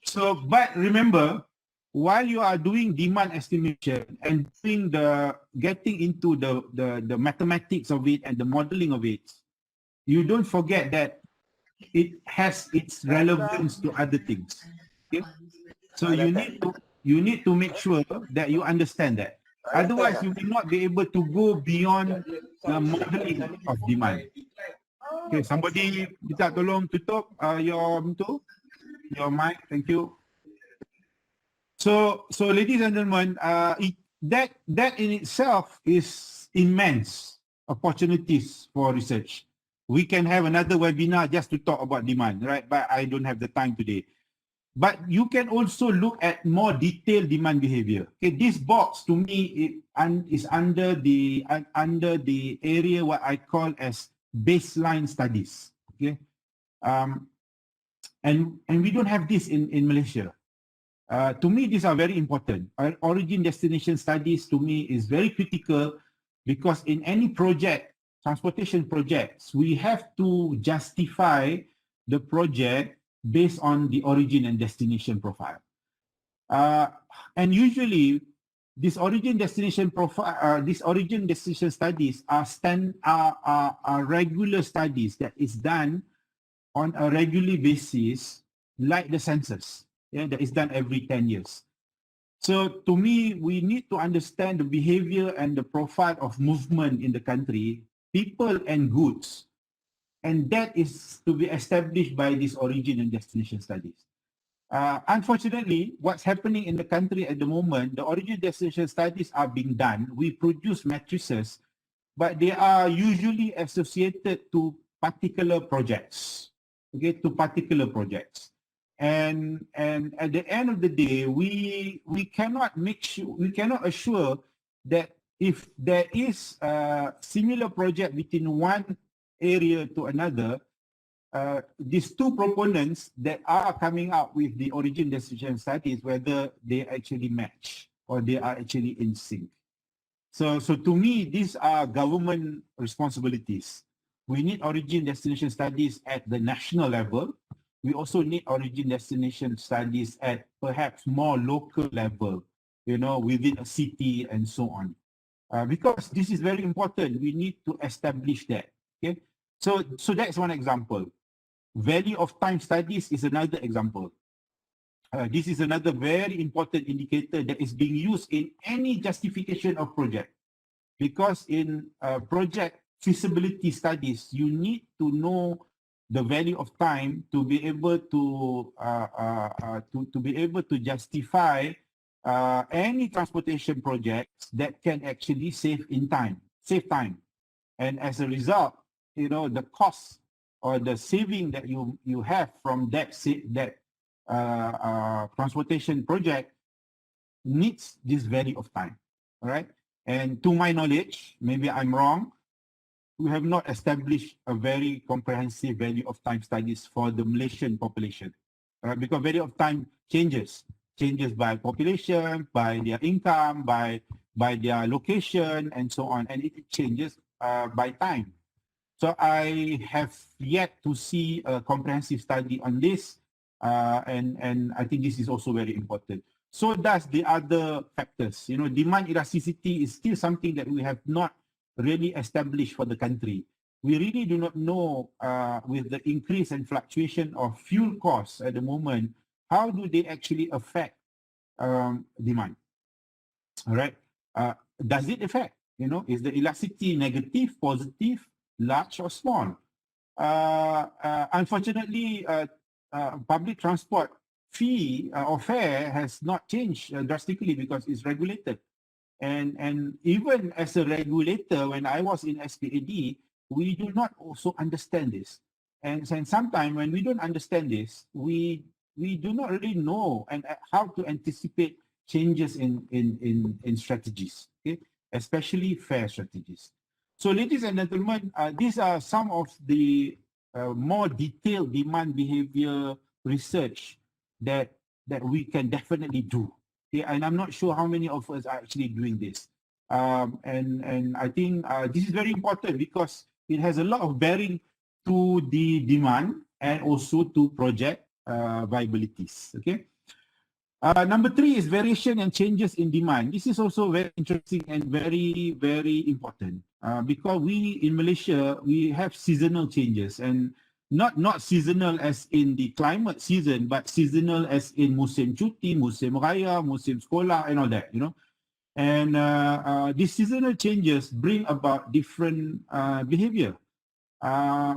So, but remember, while you are doing demand estimation and getting into the mathematics of it and the modeling of it, you don't forget that it has its relevance to other things. Okay? So you need to make sure that you understand that. Otherwise, you will not be able to go beyond the modeling of demand. Okay, somebody minta tolong tutup your mic. Thank you. So ladies and gentlemen, that in itself is immense opportunities for research. We can have another webinar just to talk about demand, right? But I don't have the time today. But you can also look at more detailed demand behavior. Okay, this box to me is under the area what I call as baseline studies. Okay, and we don't have this in Malaysia. To me, these are very important. Origin destination studies to me is very critical because in any project, transportation projects, we have to justify the project based on the origin and destination profile. And usually, this origin destination profile, these origin destination studies are regular studies that is done on a regular basis, like the census, that is done every 10 years. So to me, we need to understand the behavior and the profile of movement in the country, people and goods. And that is to be established by this origin and destination studies. Unfortunately, what's happening in the country at the moment, the origin destination studies are being done. We produce matrices, but they are usually associated to particular projects, okay, to particular projects. And at the end of the day, we cannot assure that if there is a similar project between one area to another, these two proponents that are coming up with the origin destination studies, whether they actually match or they are actually in sync. So to me, these are government responsibilities. We need origin destination studies at the national level. We also need origin destination studies at perhaps more local level, within a city and so on. Because this is very important. We need to establish that. Okay, so that's one example. Value of time studies is another example. This is another very important indicator that is being used in any justification of project. Because in project feasibility studies, you need to know the value of time to be able to justify any transportation projects that can actually save time. And as a result, the cost or the saving that you have from that transportation project needs this value of time. All right. And to my knowledge, maybe I'm wrong, we have not established a very comprehensive value of time studies for the Malaysian population. Right? Because value of time changes by population, by their income, by their location, and so on. And it changes by time. So I have yet to see a comprehensive study on this, and I think this is also very important. So does the other factors. Demand elasticity is still something that we have not really established for the country. We really do not know, with the increase and fluctuation of fuel costs at the moment, how do they actually affect demand? All right. Does it affect? Is the elasticity negative, positive, large or small? Unfortunately, public transport fee or fare has not changed drastically because it's regulated. And even as a regulator, when I was in SPAD, we do not also understand this. And sometimes when we don't understand this, we do not really know and how to anticipate changes in strategies, okay? Especially fare strategies. So ladies and gentlemen, these are some of the more detailed demand behavior research that we can definitely do. Okay? And I'm not sure how many of us are actually doing this. And I think this is very important because it has a lot of bearing to the demand and also to project viabilities. Okay. Number 3 is variation and changes in demand. This is also very interesting and very, very important because we in Malaysia, we have seasonal changes and not seasonal as in the climate season, but seasonal as in musim cuti, musim raya, musim sekolah and all that, And these seasonal changes bring about different behavior. I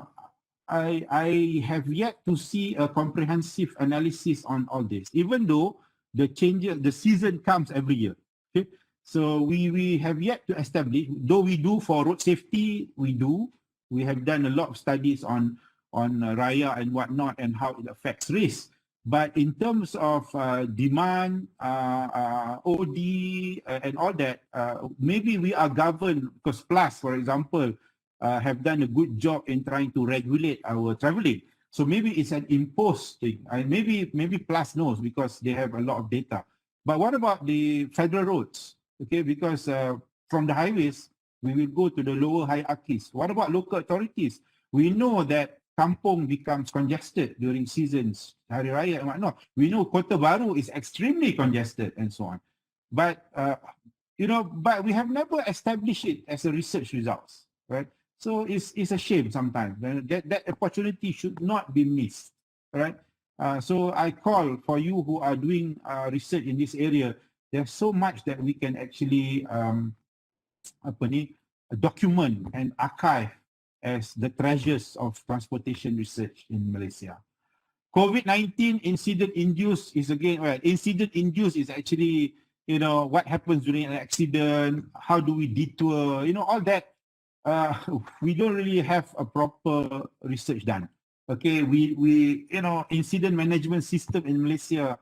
have yet to see a comprehensive analysis on all this, even though the season comes every year. Okay, so we have yet to establish. Though we do for road safety, we have done a lot of studies on raya and whatnot and how it affects race. But in terms of demand, OD, and all that, maybe we are governed because Plus, for example, have done a good job in trying to regulate our traveling. So maybe it's an imposed thing. Maybe Plus knows because they have a lot of data. But what about the federal roads? Okay, because from the highways, we will go to the lower hierarchies. What about local authorities? We know that Kampong becomes congested during seasons, Hari Raya and whatnot. We know Kota Baru is extremely congested and so on. But, but we have never established it as a research results, right? So it's a shame sometimes. That opportunity should not be missed, right? So I call for you who are doing research in this area. There's so much that we can actually document and archive as the treasures of transportation research in Malaysia. COVID-19 incident-induced is again, well, incident-induced is actually, what happens during an accident, how do we detour, all that. We don't really have a proper research done. Okay, we incident management system in Malaysia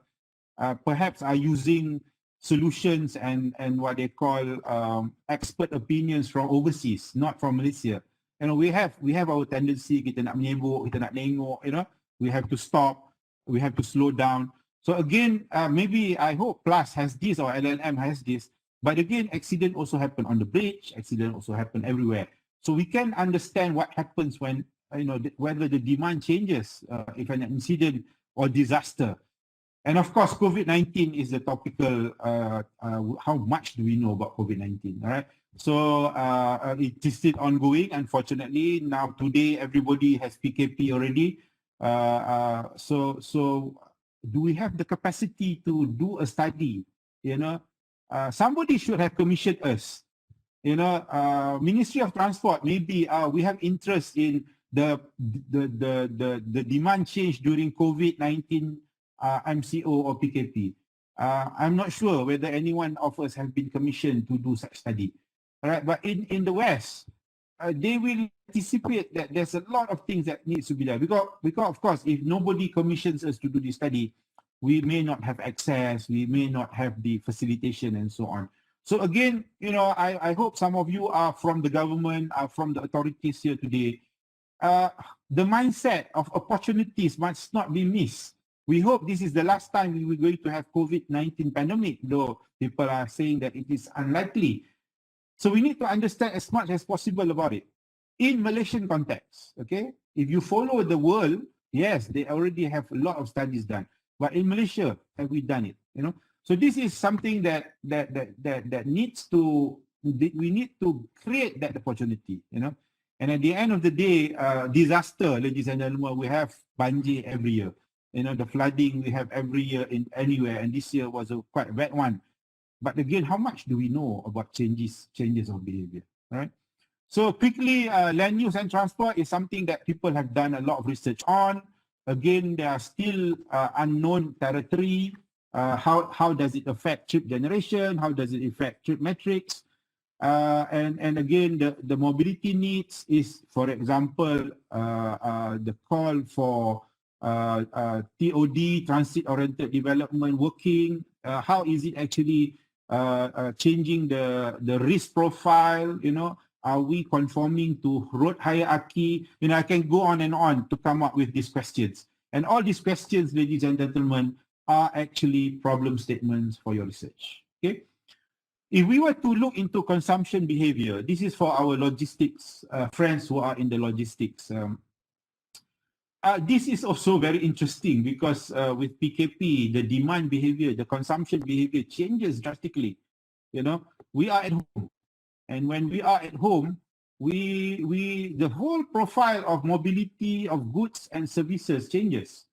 perhaps are using solutions and what they call expert opinions from overseas, not from Malaysia. We have our tendency, kita nak menyebuk, kita nak tengok, we have to stop, we have to slow down. So again, maybe I hope Plus has this or LLM has this, but again, accident also happen on the bridge, accident also happen everywhere. So we can understand what happens when, whether the demand changes, if an incident or disaster. And of course, COVID-19 is the topical, how much do we know about COVID-19, all right? So it is still ongoing, unfortunately. Now today, everybody has PKP already. So do we have the capacity to do a study? Somebody should have commissioned us. Ministry of Transport, maybe we have interest in the demand change during COVID-19 MCO or PKP. I'm not sure whether anyone of us have been commissioned to do such study. All right, but in the West, they will anticipate that there's a lot of things that needs to be done. Because of course, if nobody commissions us to do this study, we may not have access, we may not have the facilitation and so on. So again, I hope some of you are from the government, are from the authorities here today. The mindset of opportunities must not be missed. We hope this is the last time we were going to have COVID-19 pandemic, though people are saying that it is unlikely. So we need to understand as much as possible about it. In Malaysian context, okay? If you follow the world, yes, they already have a lot of studies done. But in Malaysia, have we done it? So this is something that needs to, we need to create that opportunity, And at the end of the day, disaster, ladies and gentlemen, we have banjir every year. The flooding we have every year in anywhere, and this year was a quite bad one. But again, how much do we know about changes of behavior, right? So quickly, land use and transport is something that people have done a lot of research on. Again, there are still unknown territory. How does it affect trip generation? How does it affect trip metrics? And again, the mobility needs is, for example, the call for TOD, transit-oriented development, working. How is it actually changing the risk profile? Are we conforming to road hierarchy? I can go on and on to come up with these questions. And all these questions, ladies and gentlemen, are actually problem statements for your research. Okay. If we were to look into consumption behavior, this is for our logistics friends who are in the logistics. This is also very interesting because with PKP, the demand behavior, the consumption behavior changes drastically. We are at home. And when we are at home, the whole profile of mobility of goods and services changes.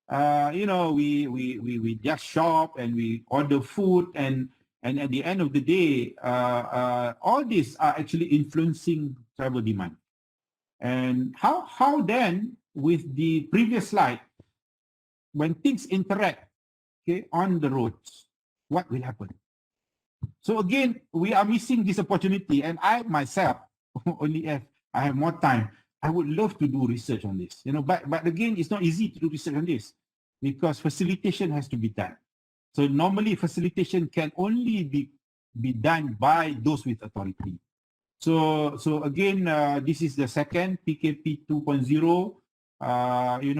We just shop and we order food, and at the end of the day, all these are actually influencing travel demand. And how then, with the previous slide, when things interact, okay, on the roads, what will happen? So again, we are missing this opportunity, and I myself, only if I have more time, I would love to do research on this, but again, it's not easy to do research on this. because facilitation has to be done. So normally facilitation can only be done by those with authority. So again, this is the second PKP 2.0.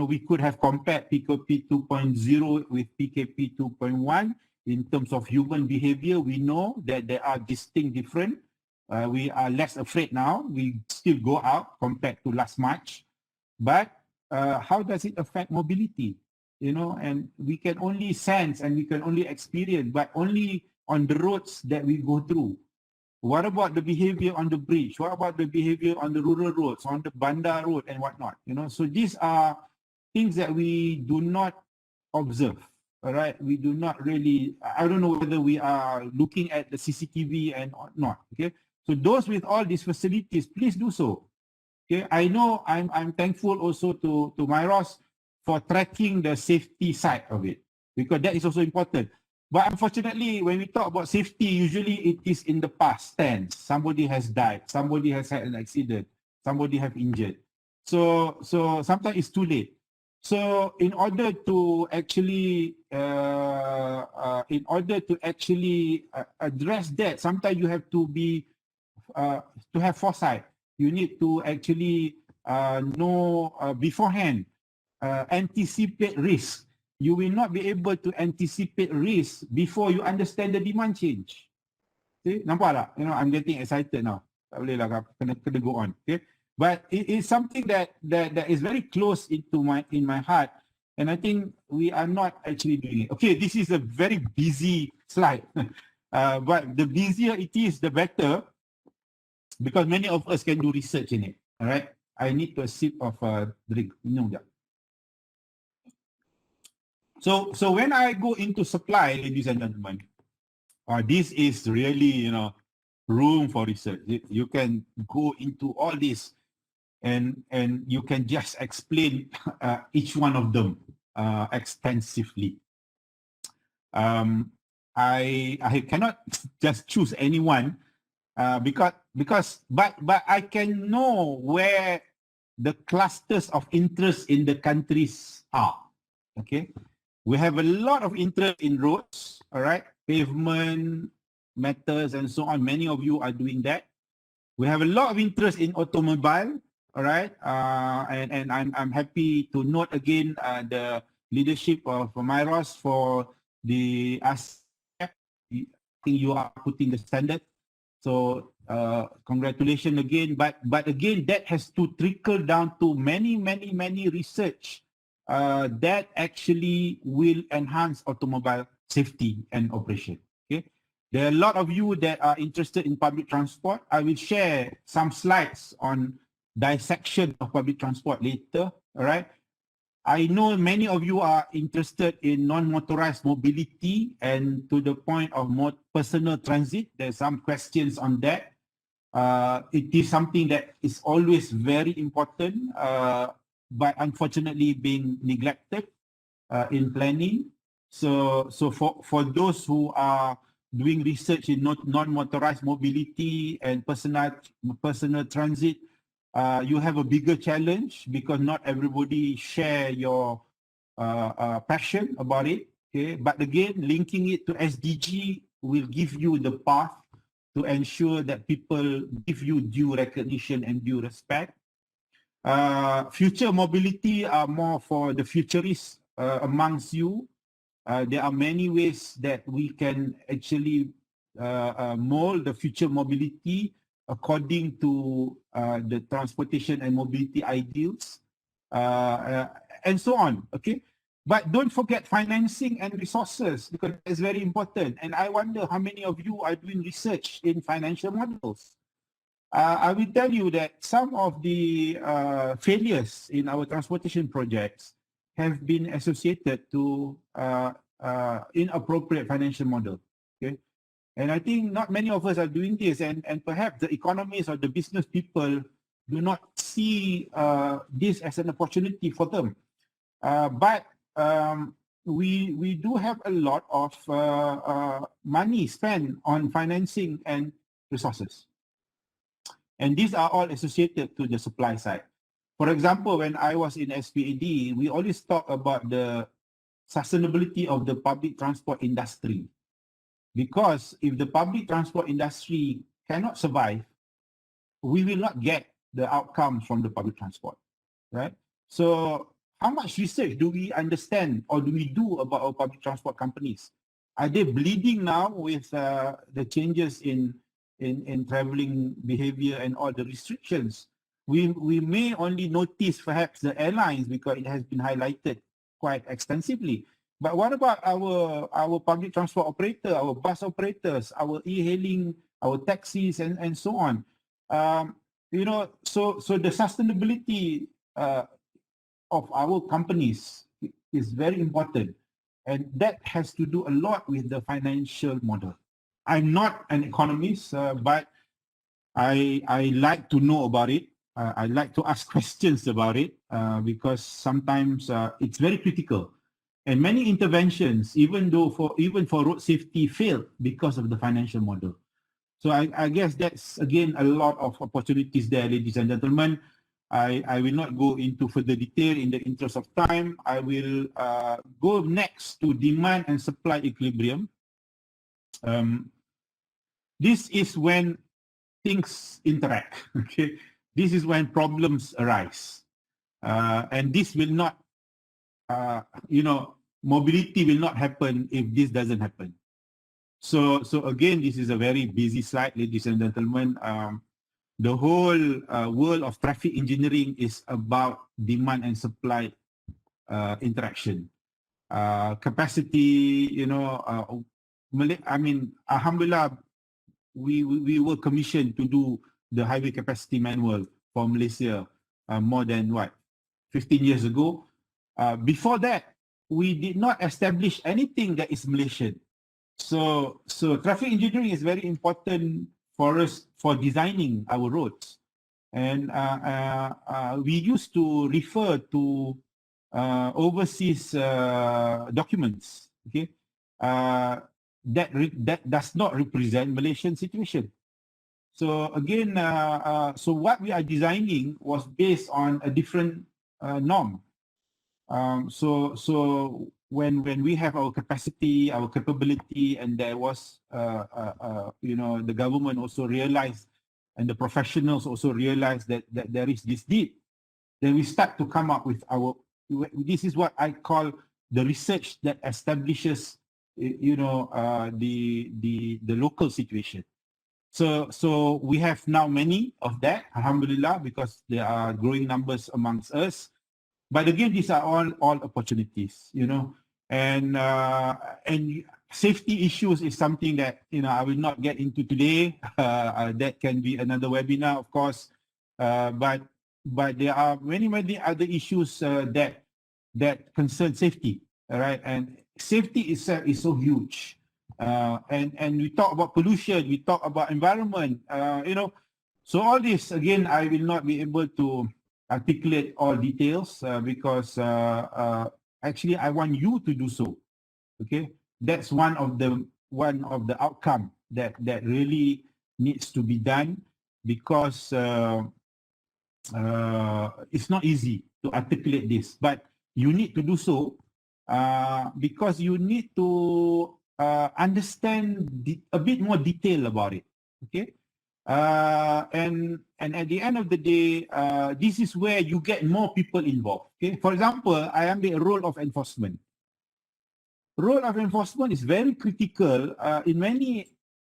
We could have compared PKP 2.0 with PKP 2.1 in terms of human behavior. We know that there are distinct different. We are less afraid now. We still go out compared to last March. But how does it affect mobility? And we can only sense and we can only experience, but only on the roads that we go through. What about the behavior on the bridge? What about the behavior on the rural roads, on the bandar road and whatnot? So these are things that we do not observe. All right, we do not really. I don't know whether we are looking at the CCTV and not. Okay, so those with all these facilities, please do so. Okay, I know I'm thankful also to Myros for tracking the safety side of it, because that is also important. But unfortunately, when we talk about safety, usually it is in the past tense. Somebody has died, somebody has had an accident, somebody have injured. So sometimes it's too late. So in order to actually address that, sometimes you have to have foresight. You need to actually know beforehand, anticipate risk. You will not be able to anticipate risk before you understand the demand change. See, nampak tak? I'm getting excited now. Tak boleh lah, kena go on. Okay, but it is something that is very close in my heart, and I think we are not actually doing it. Okay, this is a very busy slide, but the busier it is, the better, because many of us can do research in it. All right, I need to a sip of drink. Minum sekejap. So when I go into supply, ladies and gentlemen, this is really, room for research. You can go into all this and you can just explain each one of them extensively. I cannot just choose anyone but I can know where the clusters of interest in the countries are. Okay. We have a lot of interest in roads, all right? Pavement matters and so on. Many of you are doing that. We have a lot of interest in automobile, all right? And I'm happy to note again the leadership of Myros for the aspect. I think you are putting the standard. So congratulations again. But again, that has to trickle down to many research that actually will enhance automobile safety and operation. Okay, there are a lot of you that are interested in public transport. I will share some slides on dissection of public transport later. All right, I know many of you are interested in non-motorized mobility and to the point of more personal transit. There's some questions on that. It is something that is always very important, but unfortunately being neglected in planning. So for those who are doing research in non-motorized mobility and personal transit, you have a bigger challenge because not everybody share your passion about it. Okay, but again, linking it to SDG will give you the path to ensure that people give you due recognition and due respect. Future mobility are more for the futurists amongst you. There are many ways that we can actually mold the future mobility according to the transportation and mobility ideals, and so on. Okay, but don't forget financing and resources, because it's very important. And I wonder how many of you are doing research in financial models. I will tell you that some of the failures in our transportation projects have been associated to inappropriate financial model. Okay, and I think not many of us are doing this, and perhaps the economists or the business people do not see this as an opportunity for them. But we do have a lot of money spent on financing and resources. And these are all associated to the supply side. For example, when I was in SPAD, we always talk about the sustainability of the public transport industry. Because if the public transport industry cannot survive, we will not get the outcome from the public transport, right? So how much research do we understand or do we do about our public transport companies? Are they bleeding now with the changes in traveling behavior and all the restrictions? We may only notice perhaps the airlines because it has been highlighted quite extensively. But what about our public transport operator, our bus operators, our e-hailing, our taxis, and so on? You know, so the sustainability of our companies is very important, and that has to do a lot with the financial model. I'm not an economist, but I like to know about it. I like to ask questions about it because sometimes it's very critical. And many interventions, even for road safety, fail because of the financial model. So I guess that's, again, a lot of opportunities there, ladies and gentlemen. I will not go into further detail in the interest of time. I will go next to demand and supply equilibrium. This is when things interact, okay? This is when problems arise. And this will not, you know, mobility will not happen if this doesn't happen. So again, this is a very busy slide, ladies and gentlemen. The whole world of traffic engineering is about demand and supply interaction. Capacity, you know, I mean, alhamdulillah, we were commissioned to do the highway capacity manual for Malaysia more than 15 years ago. Before that, we did not establish anything that is Malaysian. So traffic engineering is very important for us for designing our roads. And we used to refer to overseas documents, okay, that does not represent Malaysian situation. So again, so what we are designing was based on a different norm. So when we have our capacity, our capability, and there was, you know, the government also realized, and the professionals also realized that there is this need, then we start to come up with our. This is what I call the research that establishes, you know, the local situation. So we have now many of that, alhamdulillah, because there are growing numbers amongst us. But again, these are all opportunities, you know, and safety issues is something that, you know, I will not get into today. That can be another webinar, of course. But there are many other issues that concern safety, all right? And safety itself is so huge. And we talk about pollution, we talk about environment, you know. So all this, again, I will not be able to articulate all details because actually I want you to do so. Okay, that's one of the outcome that really needs to be done, because it's not easy to articulate this, but you need to do so because you need to understand a bit more detail about it. Okay. And at the end of the day, this is where you get more people involved. Okay, for example, I am the role of enforcement. Role of enforcement is very critical in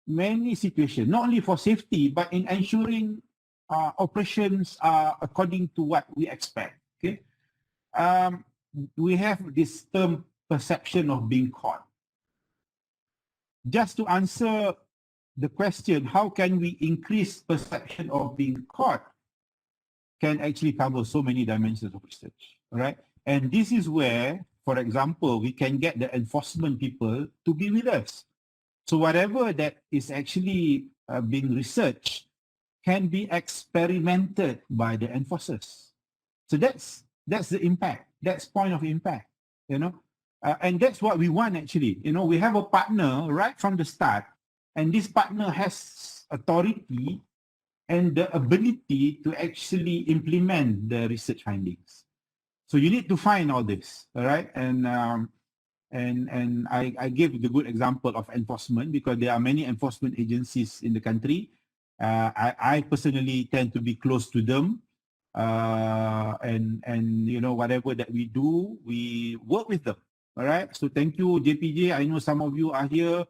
many situations, not only for safety but in ensuring operations are according to what we expect. Okay, we have this term perception of being caught. Just to answer the question, how can we increase perception of being caught, can actually cover so many dimensions of research, all right? And this is where, for example, we can get the enforcement people to be with us. So whatever that is actually being researched can be experimented by the enforcers. So that's the impact, that's point of impact, you know? And that's what we want actually. You know, we have a partner right from the start, and this partner has authority and the ability to actually implement the research findings. So you need to find all this, all right? And And I gave the good example of enforcement because there are many enforcement agencies in the country. I personally tend to be close to them. And you know, whatever that we do, we work with them. All right. So thank you, JPJ. I know some of you are here.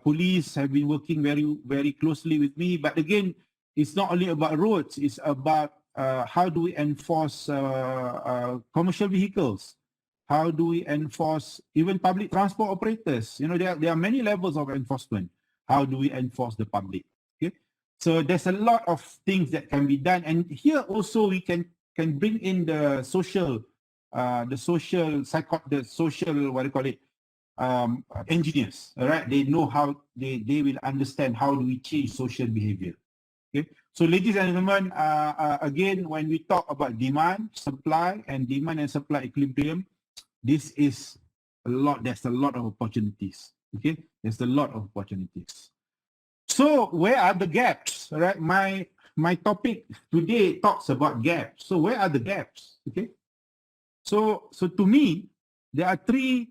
Police have been working very closely with me. But again, it's not only about roads. It's about how do we enforce commercial vehicles? How do we enforce even public transport operators? You know, there are many levels of enforcement. How do we enforce the public? Okay. So there's a lot of things that can be done, and here also we can bring in the social what do you call it, engineers. All right, they know how they will understand how do we change social behavior. Okay, so ladies and gentlemen, again, when we talk about demand, supply, and demand and supply equilibrium, this is a lot. There's a lot of opportunities. Okay, there's a lot of opportunities. So where are the gaps? All right, my topic today talks about gaps. So where are the gaps? Okay, so to me, there are three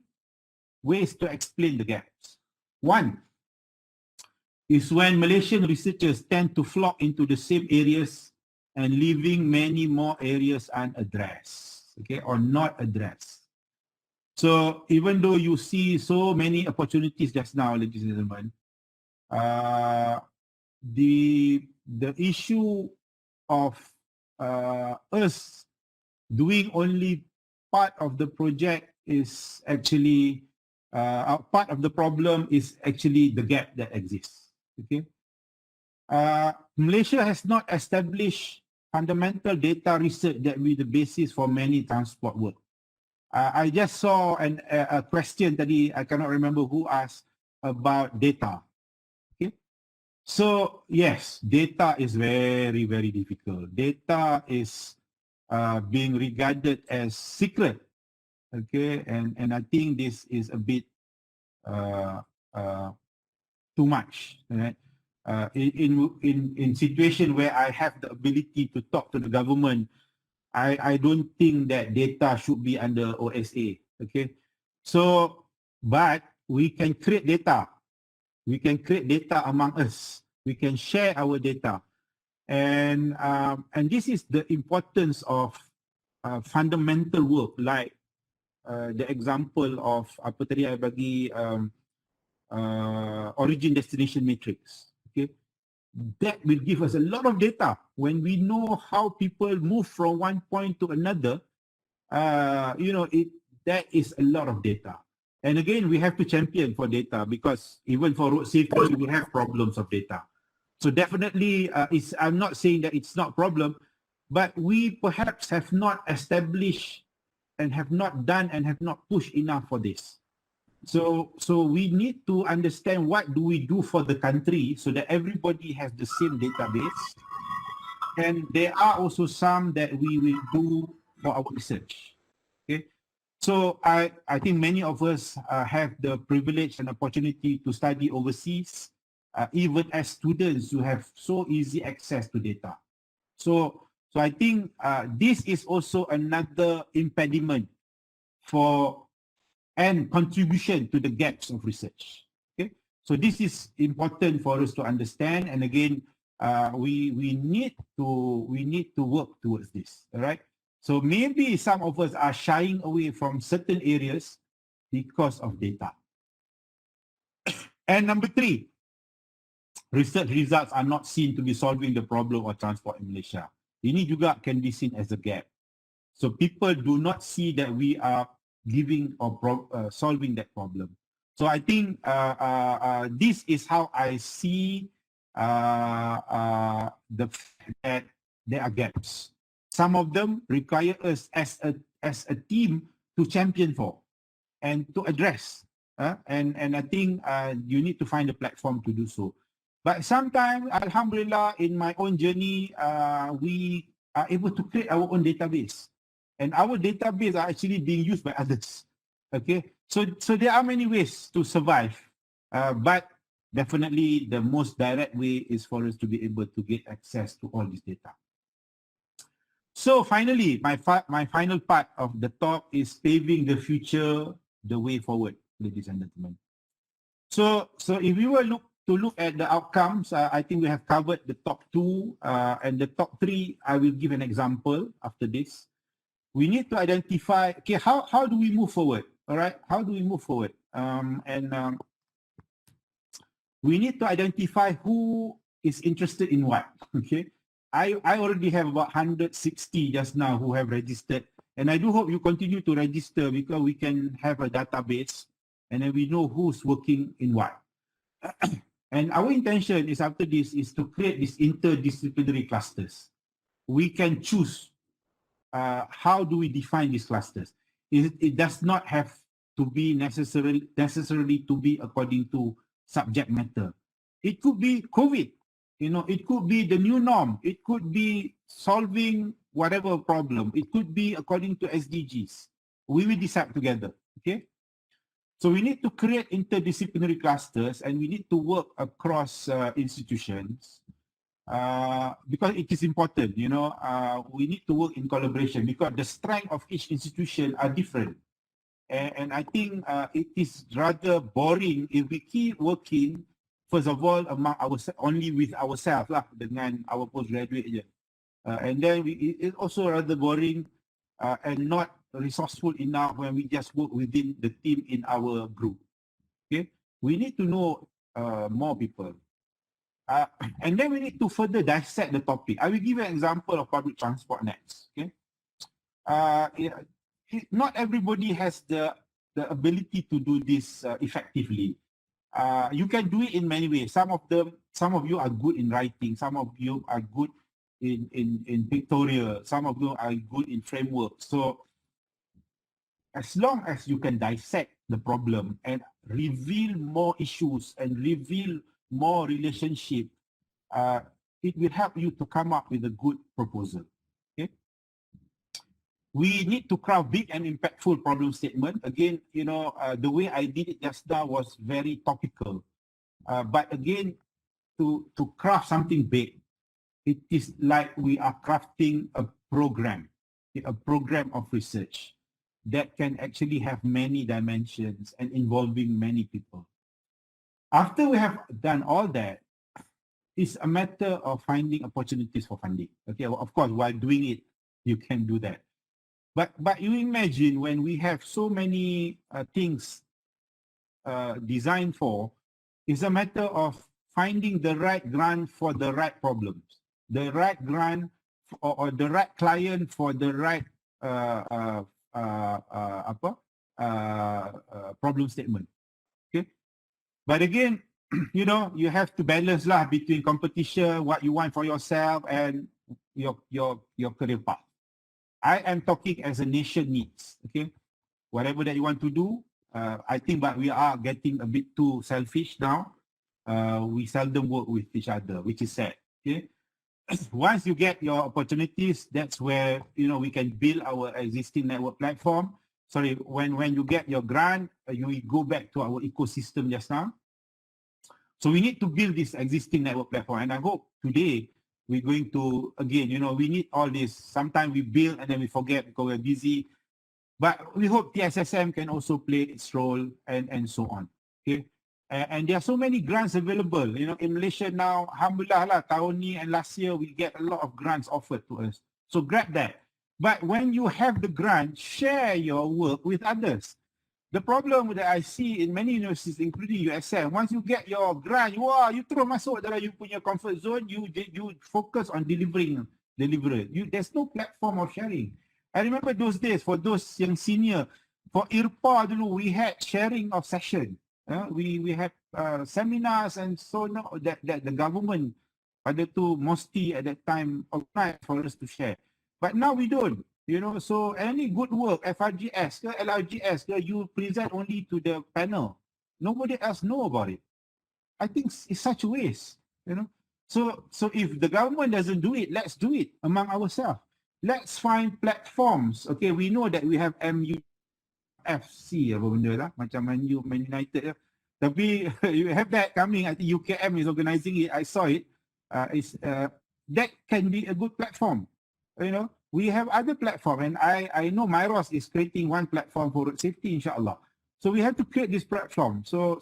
ways to explain the gaps. One is when Malaysian researchers tend to flock into the same areas and leaving many more areas unaddressed, okay, or not addressed. So even though you see so many opportunities just now, ladies and gentlemen, the issue of us doing only part of the project is actually part of the problem is actually the gap that exists. Okay, Malaysia has not established fundamental data research that will be the basis for many transport work. I just saw a question tadi, I cannot remember who asked about data. Okay, so yes, data is very difficult. Data is being regarded as secret. Okay, and I think this is a bit too much. Right? In situation where I have the ability to talk to the government, I don't think that data should be under OSA. Okay, so but we can create data. We can create data among us. We can share our data, and this is the importance of fundamental work like the example of apa tadi I bagi origin destination matrix. Okay, that will give us a lot of data when we know how people move from one point to another. You know, that is a lot of data. And again, we have to champion for data because even for road safety, we have problems of data. So definitely, I'm not saying that it's not a problem, but we perhaps have not established and have not done and have not pushed enough for this. So we need to understand what do we do for the country so that everybody has the same database. And there are also some that we will do for our research. Okay, so I think many of us have the privilege and opportunity to study overseas. Even as students, you have so easy access to data. So I think this is also another impediment for and contribution to the gaps of research. Okay, so this is important for us to understand. And again, we need to work towards this. All right. So maybe some of us are shying away from certain areas because of data. And number three, research results are not seen to be solving the problem of transport in Malaysia. Ini juga can be seen as a gap. So people do not see that we are giving or solving that problem. So I think this is how I see the fact that there are gaps. Some of them require us as a team to champion for and to address. And I think you need to find a platform to do so. But sometimes, alhamdulillah, in my own journey, we are able to create our own database. And our database are actually being used by others. Okay, so there are many ways to survive, but definitely the most direct way is for us to be able to get access to all this data. So finally, my final part of the talk is paving the future the way forward, ladies and gentlemen. So if we were look at the outcomes, I think we have covered the top two, and the top three, I will give an example after this. We need to identify, okay, how do we move forward? All right, how do we move forward? We need to identify who is interested in what, okay? I already have about 160 just now who have registered, and I do hope you continue to register because we can have a database and then we know who's working in what. And our intention is after this is to create these interdisciplinary clusters. We can choose how do we define these clusters. It does not have to be necessarily to be according to subject matter. It could be COVID, you know, it could be the new norm, it could be solving whatever problem, it could be according to SDGs. We will decide together, okay? So we need to create interdisciplinary clusters and we need to work across institutions because it is important, you know, we need to work in collaboration because the strength of each institution are different. And I think it is rather boring if we keep working, first of all, among only with ourselves lah, dengan our postgraduate je. And then it's also rather boring and not resourceful enough when we just work within the team in our group. Okay, we need to know more people. And then we need to further dissect the topic. I will give an example of public transport next. Okay, not everybody has the ability to do this effectively. You can do it in many ways. Some of you are good in writing. Some of you are good in pictorial. Some of you are good in framework. So as long as you can dissect the problem and reveal more issues and reveal more relationship, it will help you to come up with a good proposal. Okay. We need to craft big and impactful problem statement. Again, you know, the way I did it just now was very topical. But again, to craft something big, it is like we are crafting a program of research that can actually have many dimensions and involving many people. After we have done all that, it's a matter of finding opportunities for funding. Okay, well, of course, while doing it, you can do that. But you imagine when we have so many things designed for, it's a matter of finding the right grant for the right problems, the right grant or the right client for the right problem statement. Okay, but again, you know, you have to balance lah between competition, what you want for yourself, and your career path. I am talking as a nation needs. Okay, whatever that you want to do, I think, but we are getting a bit too selfish now. We seldom work with each other, which is sad. Okay, once you get your opportunities, that's where, you know, we can build our existing network platform. Sorry, when you get your grant, you go back to our ecosystem just now. So we need to build this existing network platform, and I hope today we're going to, again, you know, we need all this. Sometimes we build and then we forget because we're busy. But we hope TSSM can also play its role and so on. Okay. And there are so many grants available. You know, in Malaysia now, alhamdulillah lah, tahun ni and last year, we get a lot of grants offered to us. So grab that. But when you have the grant, share your work with others. The problem that I see in many universities, including USM, once you get your grant, you terus masuk dalam you punya comfort zone, you focus on delivering. There's no platform of sharing. I remember those days, for those yang senior, for IRPA dulu, we had sharing of session. We had seminars and so on that the government, pada tu Mosti at that time, organized for us to share. But now we don't. You know, so any good work, FRGS, LRGS, you present only to the panel. Nobody else know about it. I think it's such a waste, you know. So if the government doesn't do it, let's do it among ourselves. Let's find platforms. Okay, we know that we have MUFC, apa benda lah, macam Man United. Tapi you have that coming. I think UKM is organizing it. I saw it. That can be a good platform, you know. We have other platform, and I know Myros is creating one platform for road safety, inshallah. So we have to create this platform. So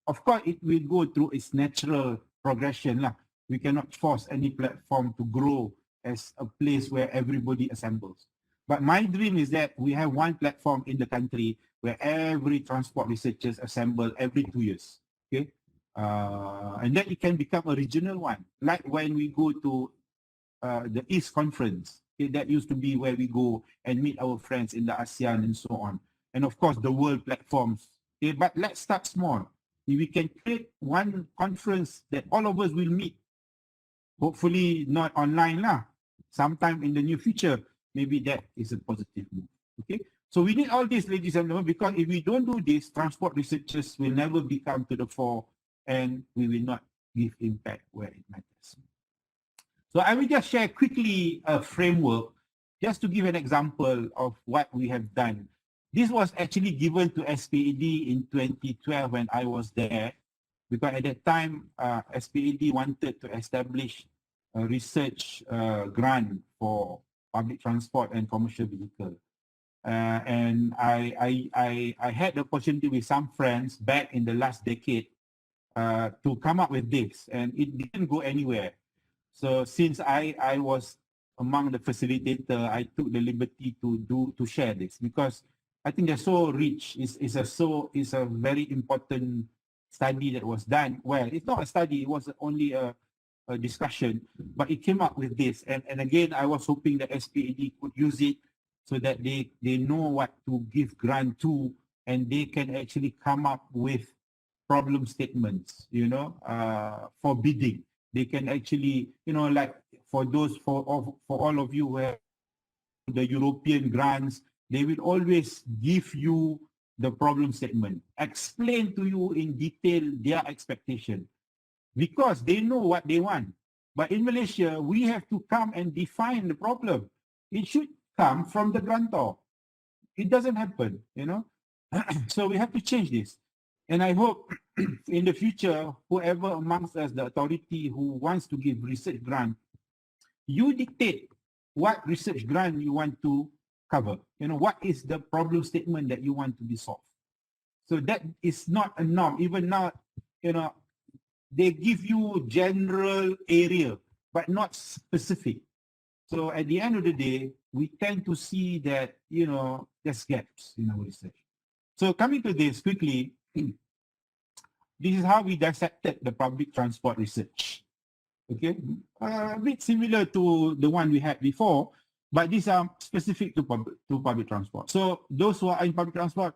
of course it will go through its natural progression lah. We cannot force any platform to grow as a place where everybody assembles. But my dream is that we have one platform in the country where every transport researchers assemble every 2 years. Okay, and then it can become a regional one, like when we go to the East Conference. Okay, that used to be where we go and meet our friends in the ASEAN and so on. And of course, the world platforms. Okay, but let's start small. If we can create one conference that all of us will meet, hopefully not online lah, sometime in the near future, maybe that is a positive move. Okay, so we need all this, ladies and gentlemen, because if we don't do this, transport researchers will never become to the fore and we will not give impact where it matters. So I will just share quickly a framework just to give an example of what we have done. This was actually given to SPAD in 2012 when I was there, because at that time, SPAD wanted to establish a research grant for public transport and commercial vehicle. And I had the opportunity with some friends back in the last decade to come up with this, and it didn't go anywhere. So since I was among the facilitator, I took the liberty to share this, because I think they're so rich. It's a very important study that was done. Well, it's not a study, it was only a discussion, but it came up with this. And again, I was hoping that SPAD could use it so that they know what to give grant to, and they can actually come up with problem statements, for bidding. They can actually, like for all of you who have the European grants, they will always give you the problem statement, explain to you in detail their expectation, because they know what they want. But in Malaysia, we have to come and define the problem. It should come from the grantor. It doesn't happen, So we have to change this. And I hope in the future, whoever amongst us, the authority who wants to give research grant, you dictate what research grant you want to cover. What is the problem statement that you want to be solved? So that is not a norm. Even now, they give you general area, but not specific. So at the end of the day, we tend to see that, there's gaps in our research. So coming to this quickly, this is how we dissected the public transport research. Okay, a bit similar to the one we had before, but these are specific to public transport. So those who are in public transport,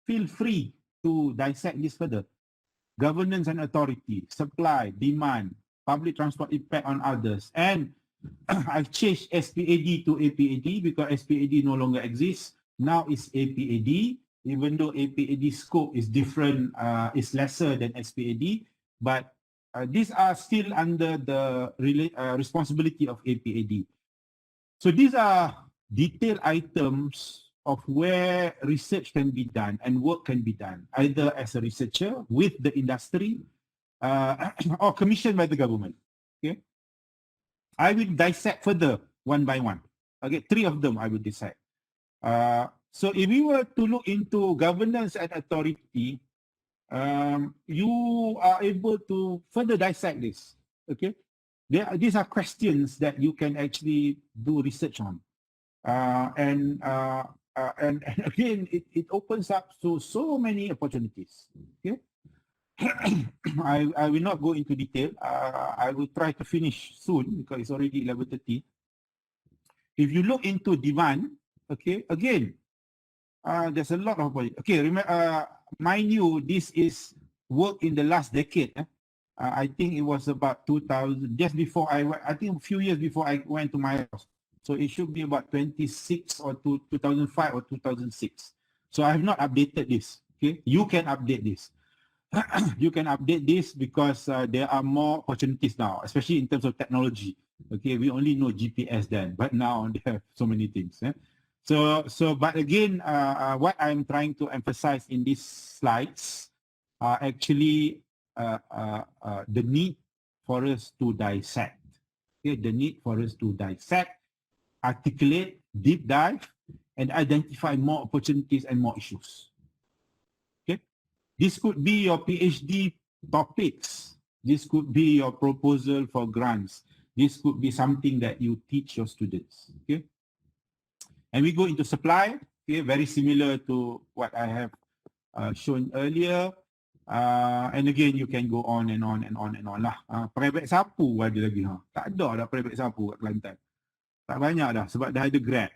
feel free to dissect this further. Governance and authority, supply, demand, public transport impact on others. And I've changed SPAD to APAD because SPAD no longer exists. Now it's APAD, even though APAD scope is different, is lesser than SPAD, but these are still under the responsibility of APAD. So these are detailed items of where research can be done and work can be done, either as a researcher with the industry or commissioned by the government. Okay, I will dissect further one by one. Okay, 3 of them I will dissect. So if we were to look into governance and authority, you are able to further dissect this. Okay, these are questions that you can actually do research on, and again, it opens up to so many opportunities. Okay, I will not go into detail. I will try to finish soon because it's already 11:30. If you look into demand, okay, again, there's a lot of okay. Remember, mind you, this is work in the last decade. I think it was about 2000, just before I think a few years before I went to my house. So it should be about 26 or 2005 or 2006. So I have not updated this. Okay, you can update this. You can update this because there are more opportunities now, especially in terms of technology. Okay, we only know GPS then, but now they have so many things. But again, what I'm trying to emphasize in these slides are actually the need for us to dissect. Okay, the need for us to dissect, articulate, deep dive, and identify more opportunities and more issues. This could be your PhD topics. This could be your proposal for grants. This could be something that you teach your students. Okay. And we go into supply. Okay, very similar to what I have shown earlier. And again, you can go on and on and on and on lah. Private sapu ada lagi. Tak ada dah private sapu kat Kelantan. Tak banyak dah sebab dah ada Grab.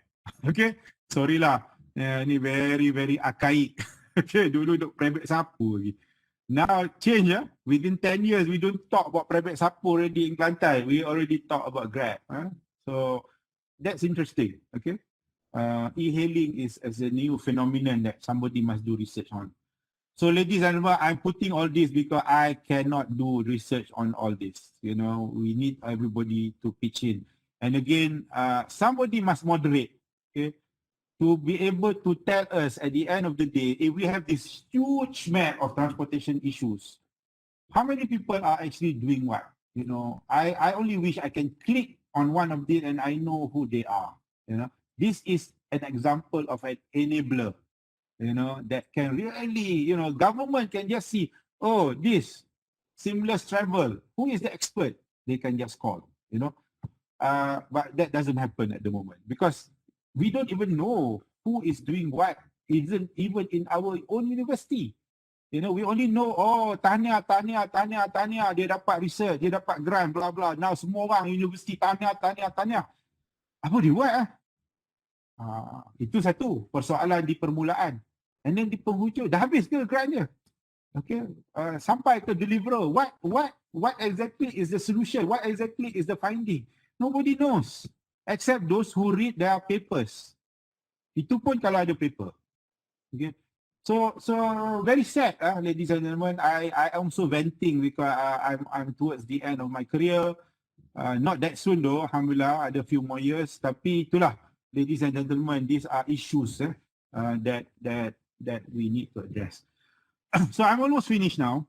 Okay, sorry lah. Ni very archaic. Okay, dulu duk private sapu lagi. Now change within 10 years we don't talk about private sapu already in Kelantan. We already talk about Grab. So that's interesting. Okay, e-hailing is a new phenomenon that somebody must do research on. So ladies and gentlemen, I'm putting all this because I cannot do research on all this. You know, we need everybody to pitch in. And again, somebody must moderate, okay, to be able to tell us at the end of the day, if we have this huge map of transportation issues, how many people are actually doing what? You know, I only wish I can click on one of these and I know who they are. You know, this is an example of an enabler. You know, that can really, you know, government can just see, oh, this seamless travel, who is the expert? They can just call, you know. But that doesn't happen at the moment because we don't even know who is doing what, isn't even in our own university. You know, we only know, oh, Tanya, dia dapat research, dia dapat grant, blah, blah. Now semua orang universiti Tanya. Apa dia buat? Itu satu persoalan di permulaan. And then di penghujung, dah habis ke grant dia? Okay, sampai ke deliver. What exactly is the solution? What exactly is the finding? Nobody knows except those who read their papers. Itu pun kalau ada paper. Okay, so very sad, ladies and gentlemen. I am also venting because I'm towards the end of my career. Not that soon though, alhamdulillah, ada few more years. Tapi itulah, ladies and gentlemen, these are issues that we need to address. So I'm almost finished now.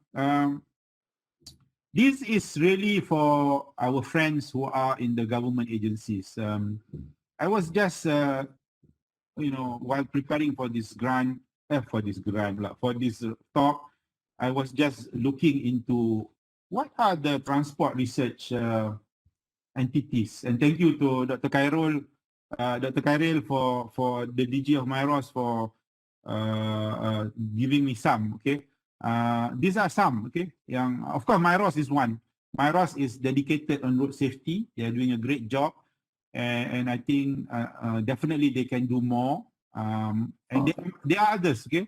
This is really for our friends who are in the government agencies. I was just, you know, while preparing for this talk, I was just looking into what are the transport research entities. And thank you to Dr. Khairul for the DG of MIROS for giving me some, okay. These are some, okay. Yang, of course, MIROS is one. MIROS is dedicated on road safety. They are doing a great job, and I think definitely they can do more. And there are others, okay.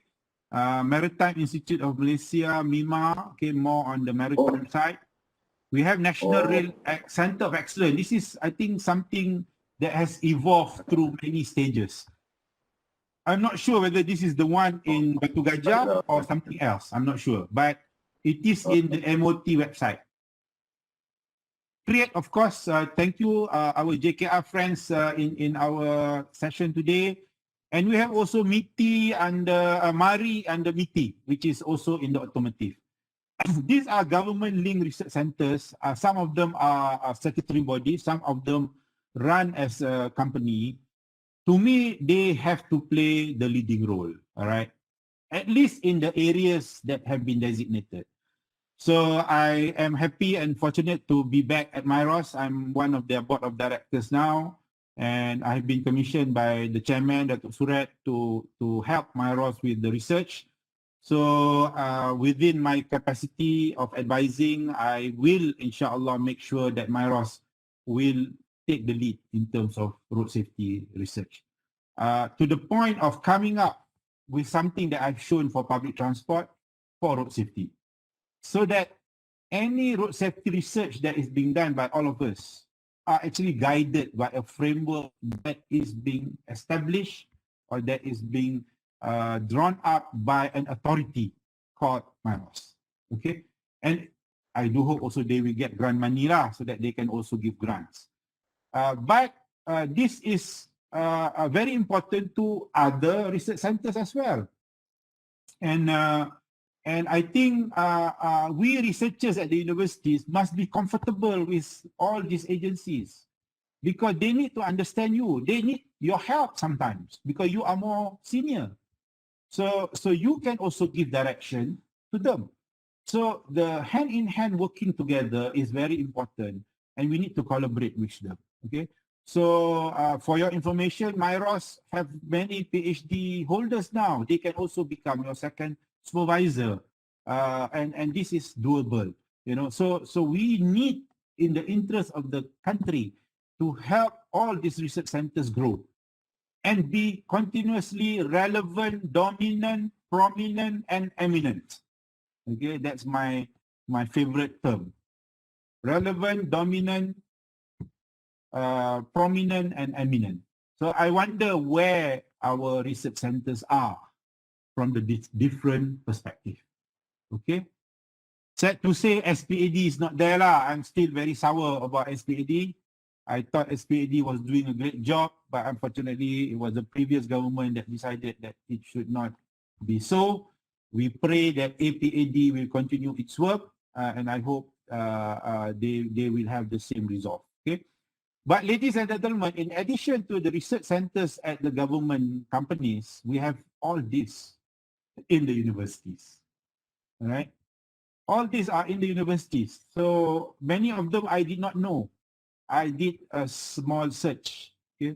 Maritime Institute of Malaysia, MIMA, okay, more on the maritime side. We have National Rail Center of Excellence. This is, I think, something that has evolved through many stages. I'm not sure whether this is the one in Batu Gajah or something else. I'm not sure, but it is in the MOT website. Create, of course, thank you, our JKR friends in our session today. And we have also MITI and MARI and the MITI, which is also in the automotive. These are government-linked research centers. Some of them are statutory bodies. Some of them run as a company. To me, they have to play the leading role, all right? At least in the areas that have been designated. So I am happy and fortunate to be back at MIROS. I'm one of their board of directors now, and I have been commissioned by the chairman, Dato Surat, to help MIROS with the research. So within my capacity of advising, I will, inshallah, make sure that MIROS will take the lead in terms of road safety research. To the point of coming up with something that I've shown for public transport for road safety. So that any road safety research that is being done by all of us are actually guided by a framework that is being established or that is being drawn up by an authority called MIROS. Okay? And I do hope also they will get grant money lah, so that they can also give grants. But this is very important to other research centers as well. And I think we researchers at the universities must be comfortable with all these agencies because they need to understand you. They need your help sometimes because you are more senior. So you can also give direction to them. So the hand-in-hand working together is very important, and we need to collaborate with them. Okay. So for your information, Myros have many PhD holders now. They can also become your second supervisor, and this is doable. So we need, in the interest of the country, to help all these research centers grow and be continuously relevant, dominant, prominent, and eminent. Okay, that's my favorite term. Relevant, dominant, prominent, and eminent. So I wonder where our research centers are from the different perspective. Okay. Sad to say SPAD is not there lah. I'm still very sour about SPAD. I thought SPAD was doing a great job, but unfortunately it was the previous government that decided that it should not be so. We pray that APAD will continue its work, and I hope they will have the same resolve. Okay. But ladies and gentlemen, in addition to the research centers at the government companies, we have all this in the universities. All right. All these are in the universities. So many of them I did not know. I did a small search. Okay.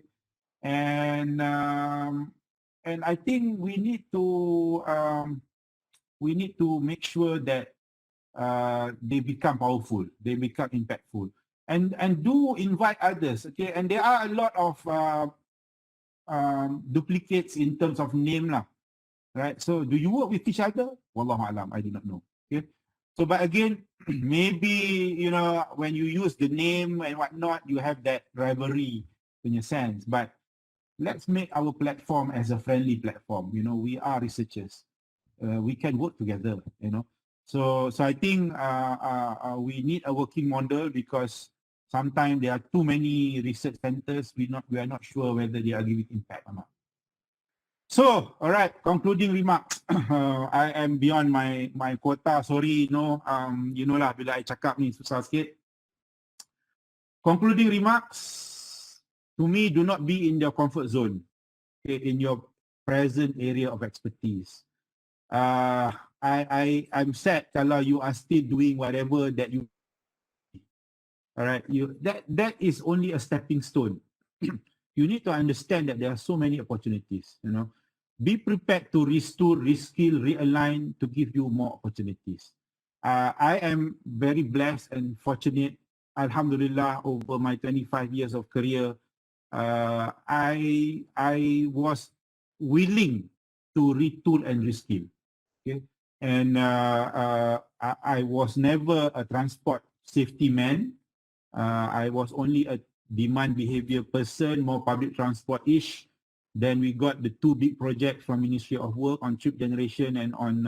And I think we need to make sure that they become powerful, they become impactful, and do invite others. Okay. And there are a lot of duplicates in terms of name lah. Right. So do you work with each other? Wallahu alam, I do not know. Okay. So, but again, maybe, when you use the name and whatnot, you have that rivalry in a sense. But let's make our platform as a friendly platform. We are researchers. We can work together, So I think we need a working model, because sometimes there are too many research centers. We are not sure whether they are giving impact or not. So, all right, concluding remarks. I am beyond my quota. Sorry, lah, bila I cakap ni susah sikit. Concluding remarks, to me, do not be in your comfort zone, okay, in your present area of expertise. I'm sad kalau you are still doing whatever that you. All right, that is only a stepping stone. You need to understand that there are so many opportunities. Be prepared to restore, reskill, realign to give you more opportunities. I am very blessed and fortunate, alhamdulillah, over my 25 years of career. I was willing to retool and reskill. Okay, and I was never a transport safety man. I was only a demand behavior person, more public transport-ish. Then we got the two big projects from Ministry of Work on trip generation and on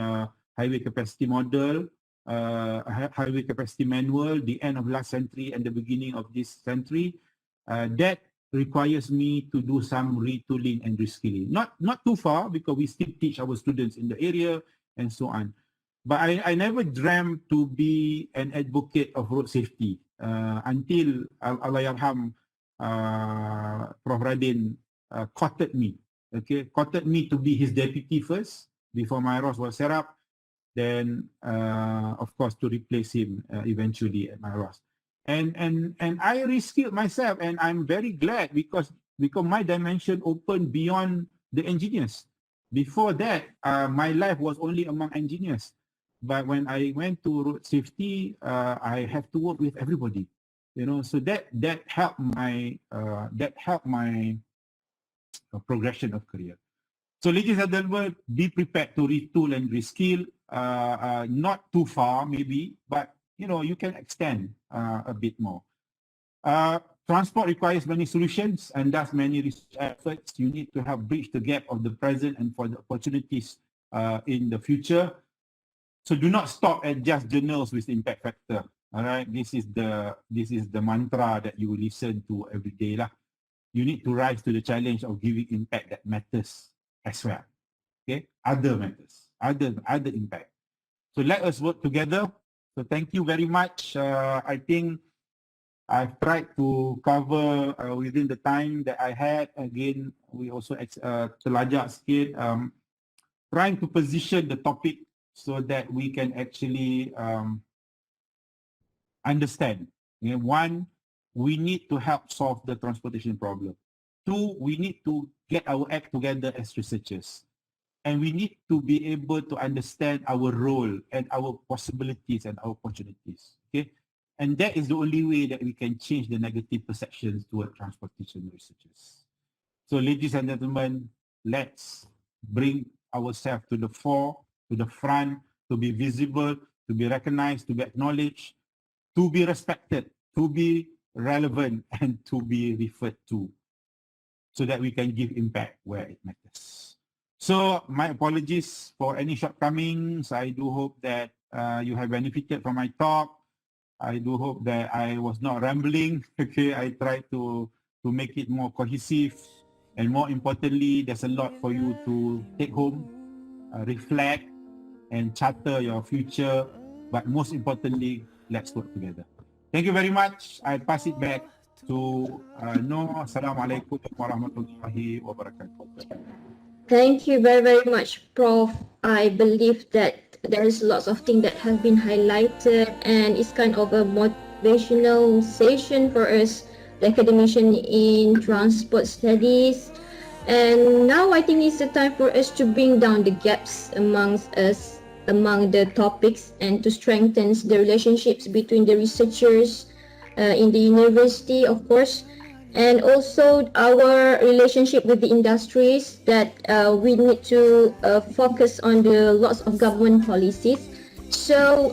highway capacity model, highway capacity manual, the end of last century and the beginning of this century. That requires me to do some retooling and reskilling. Not too far, because we still teach our students in the area and so on. But I never dreamt to be an advocate of road safety until Allahyarham Prof Radin courted me. Okay, courted me to be his deputy first before Myros was set up. Then, of course, to replace him eventually at Myros. And I reskilled myself, and I'm very glad because my dimension opened beyond the engineers. Before that, my life was only among engineers. But when I went to road safety, I have to work with everybody. So that helped my progression of career. So ladies and gentlemen, be prepared to retool and reskill. Not too far maybe, but you can extend a bit more. Transport requires many solutions and thus many research efforts. You need to help bridge the gap of the present and for the opportunities in the future. So do not stop at just journals with impact factor. All right, this is the mantra that you listen to every day lah. You need to rise to the challenge of giving impact that matters as well. Okay, other matters, other impact. So let us work together. So thank you very much. I think I've tried to cover within the time that I had. Again, we also terlajak sikit, trying to position the topic so that we can actually understand. One, we need to help solve the transportation problem. Two, we need to get our act together as researchers. And we need to be able to understand our role and our possibilities and our opportunities. Okay? And that is the only way that we can change the negative perceptions toward transportation researchers. So ladies and gentlemen, let's bring ourselves to the fore, to the front, to be visible, to be recognized, to be acknowledged, to be respected, to be relevant, and to be referred to, so that we can give impact where it matters. So my apologies for any shortcomings. I do hope that you have benefited from my talk. I do hope that I was not rambling. Okay, I tried to make it more cohesive. And more importantly, there's a lot for you to take home, reflect, and charter your future. But most importantly, let's work together. Thank you very much. I pass it back to Noor. Assalamualaikum warahmatullahi wabarakatuh. Thank you very, very much, Prof. I believe that there is lots of things that have been highlighted, and it's kind of a motivational session for us, the academician in transport studies. And now I think it's the time for us to bring down the gaps amongst us, among the topics, and to strengthen the relationships between the researchers in the university, of course, and also our relationship with the industries, that we need to focus on the lots of government policies. So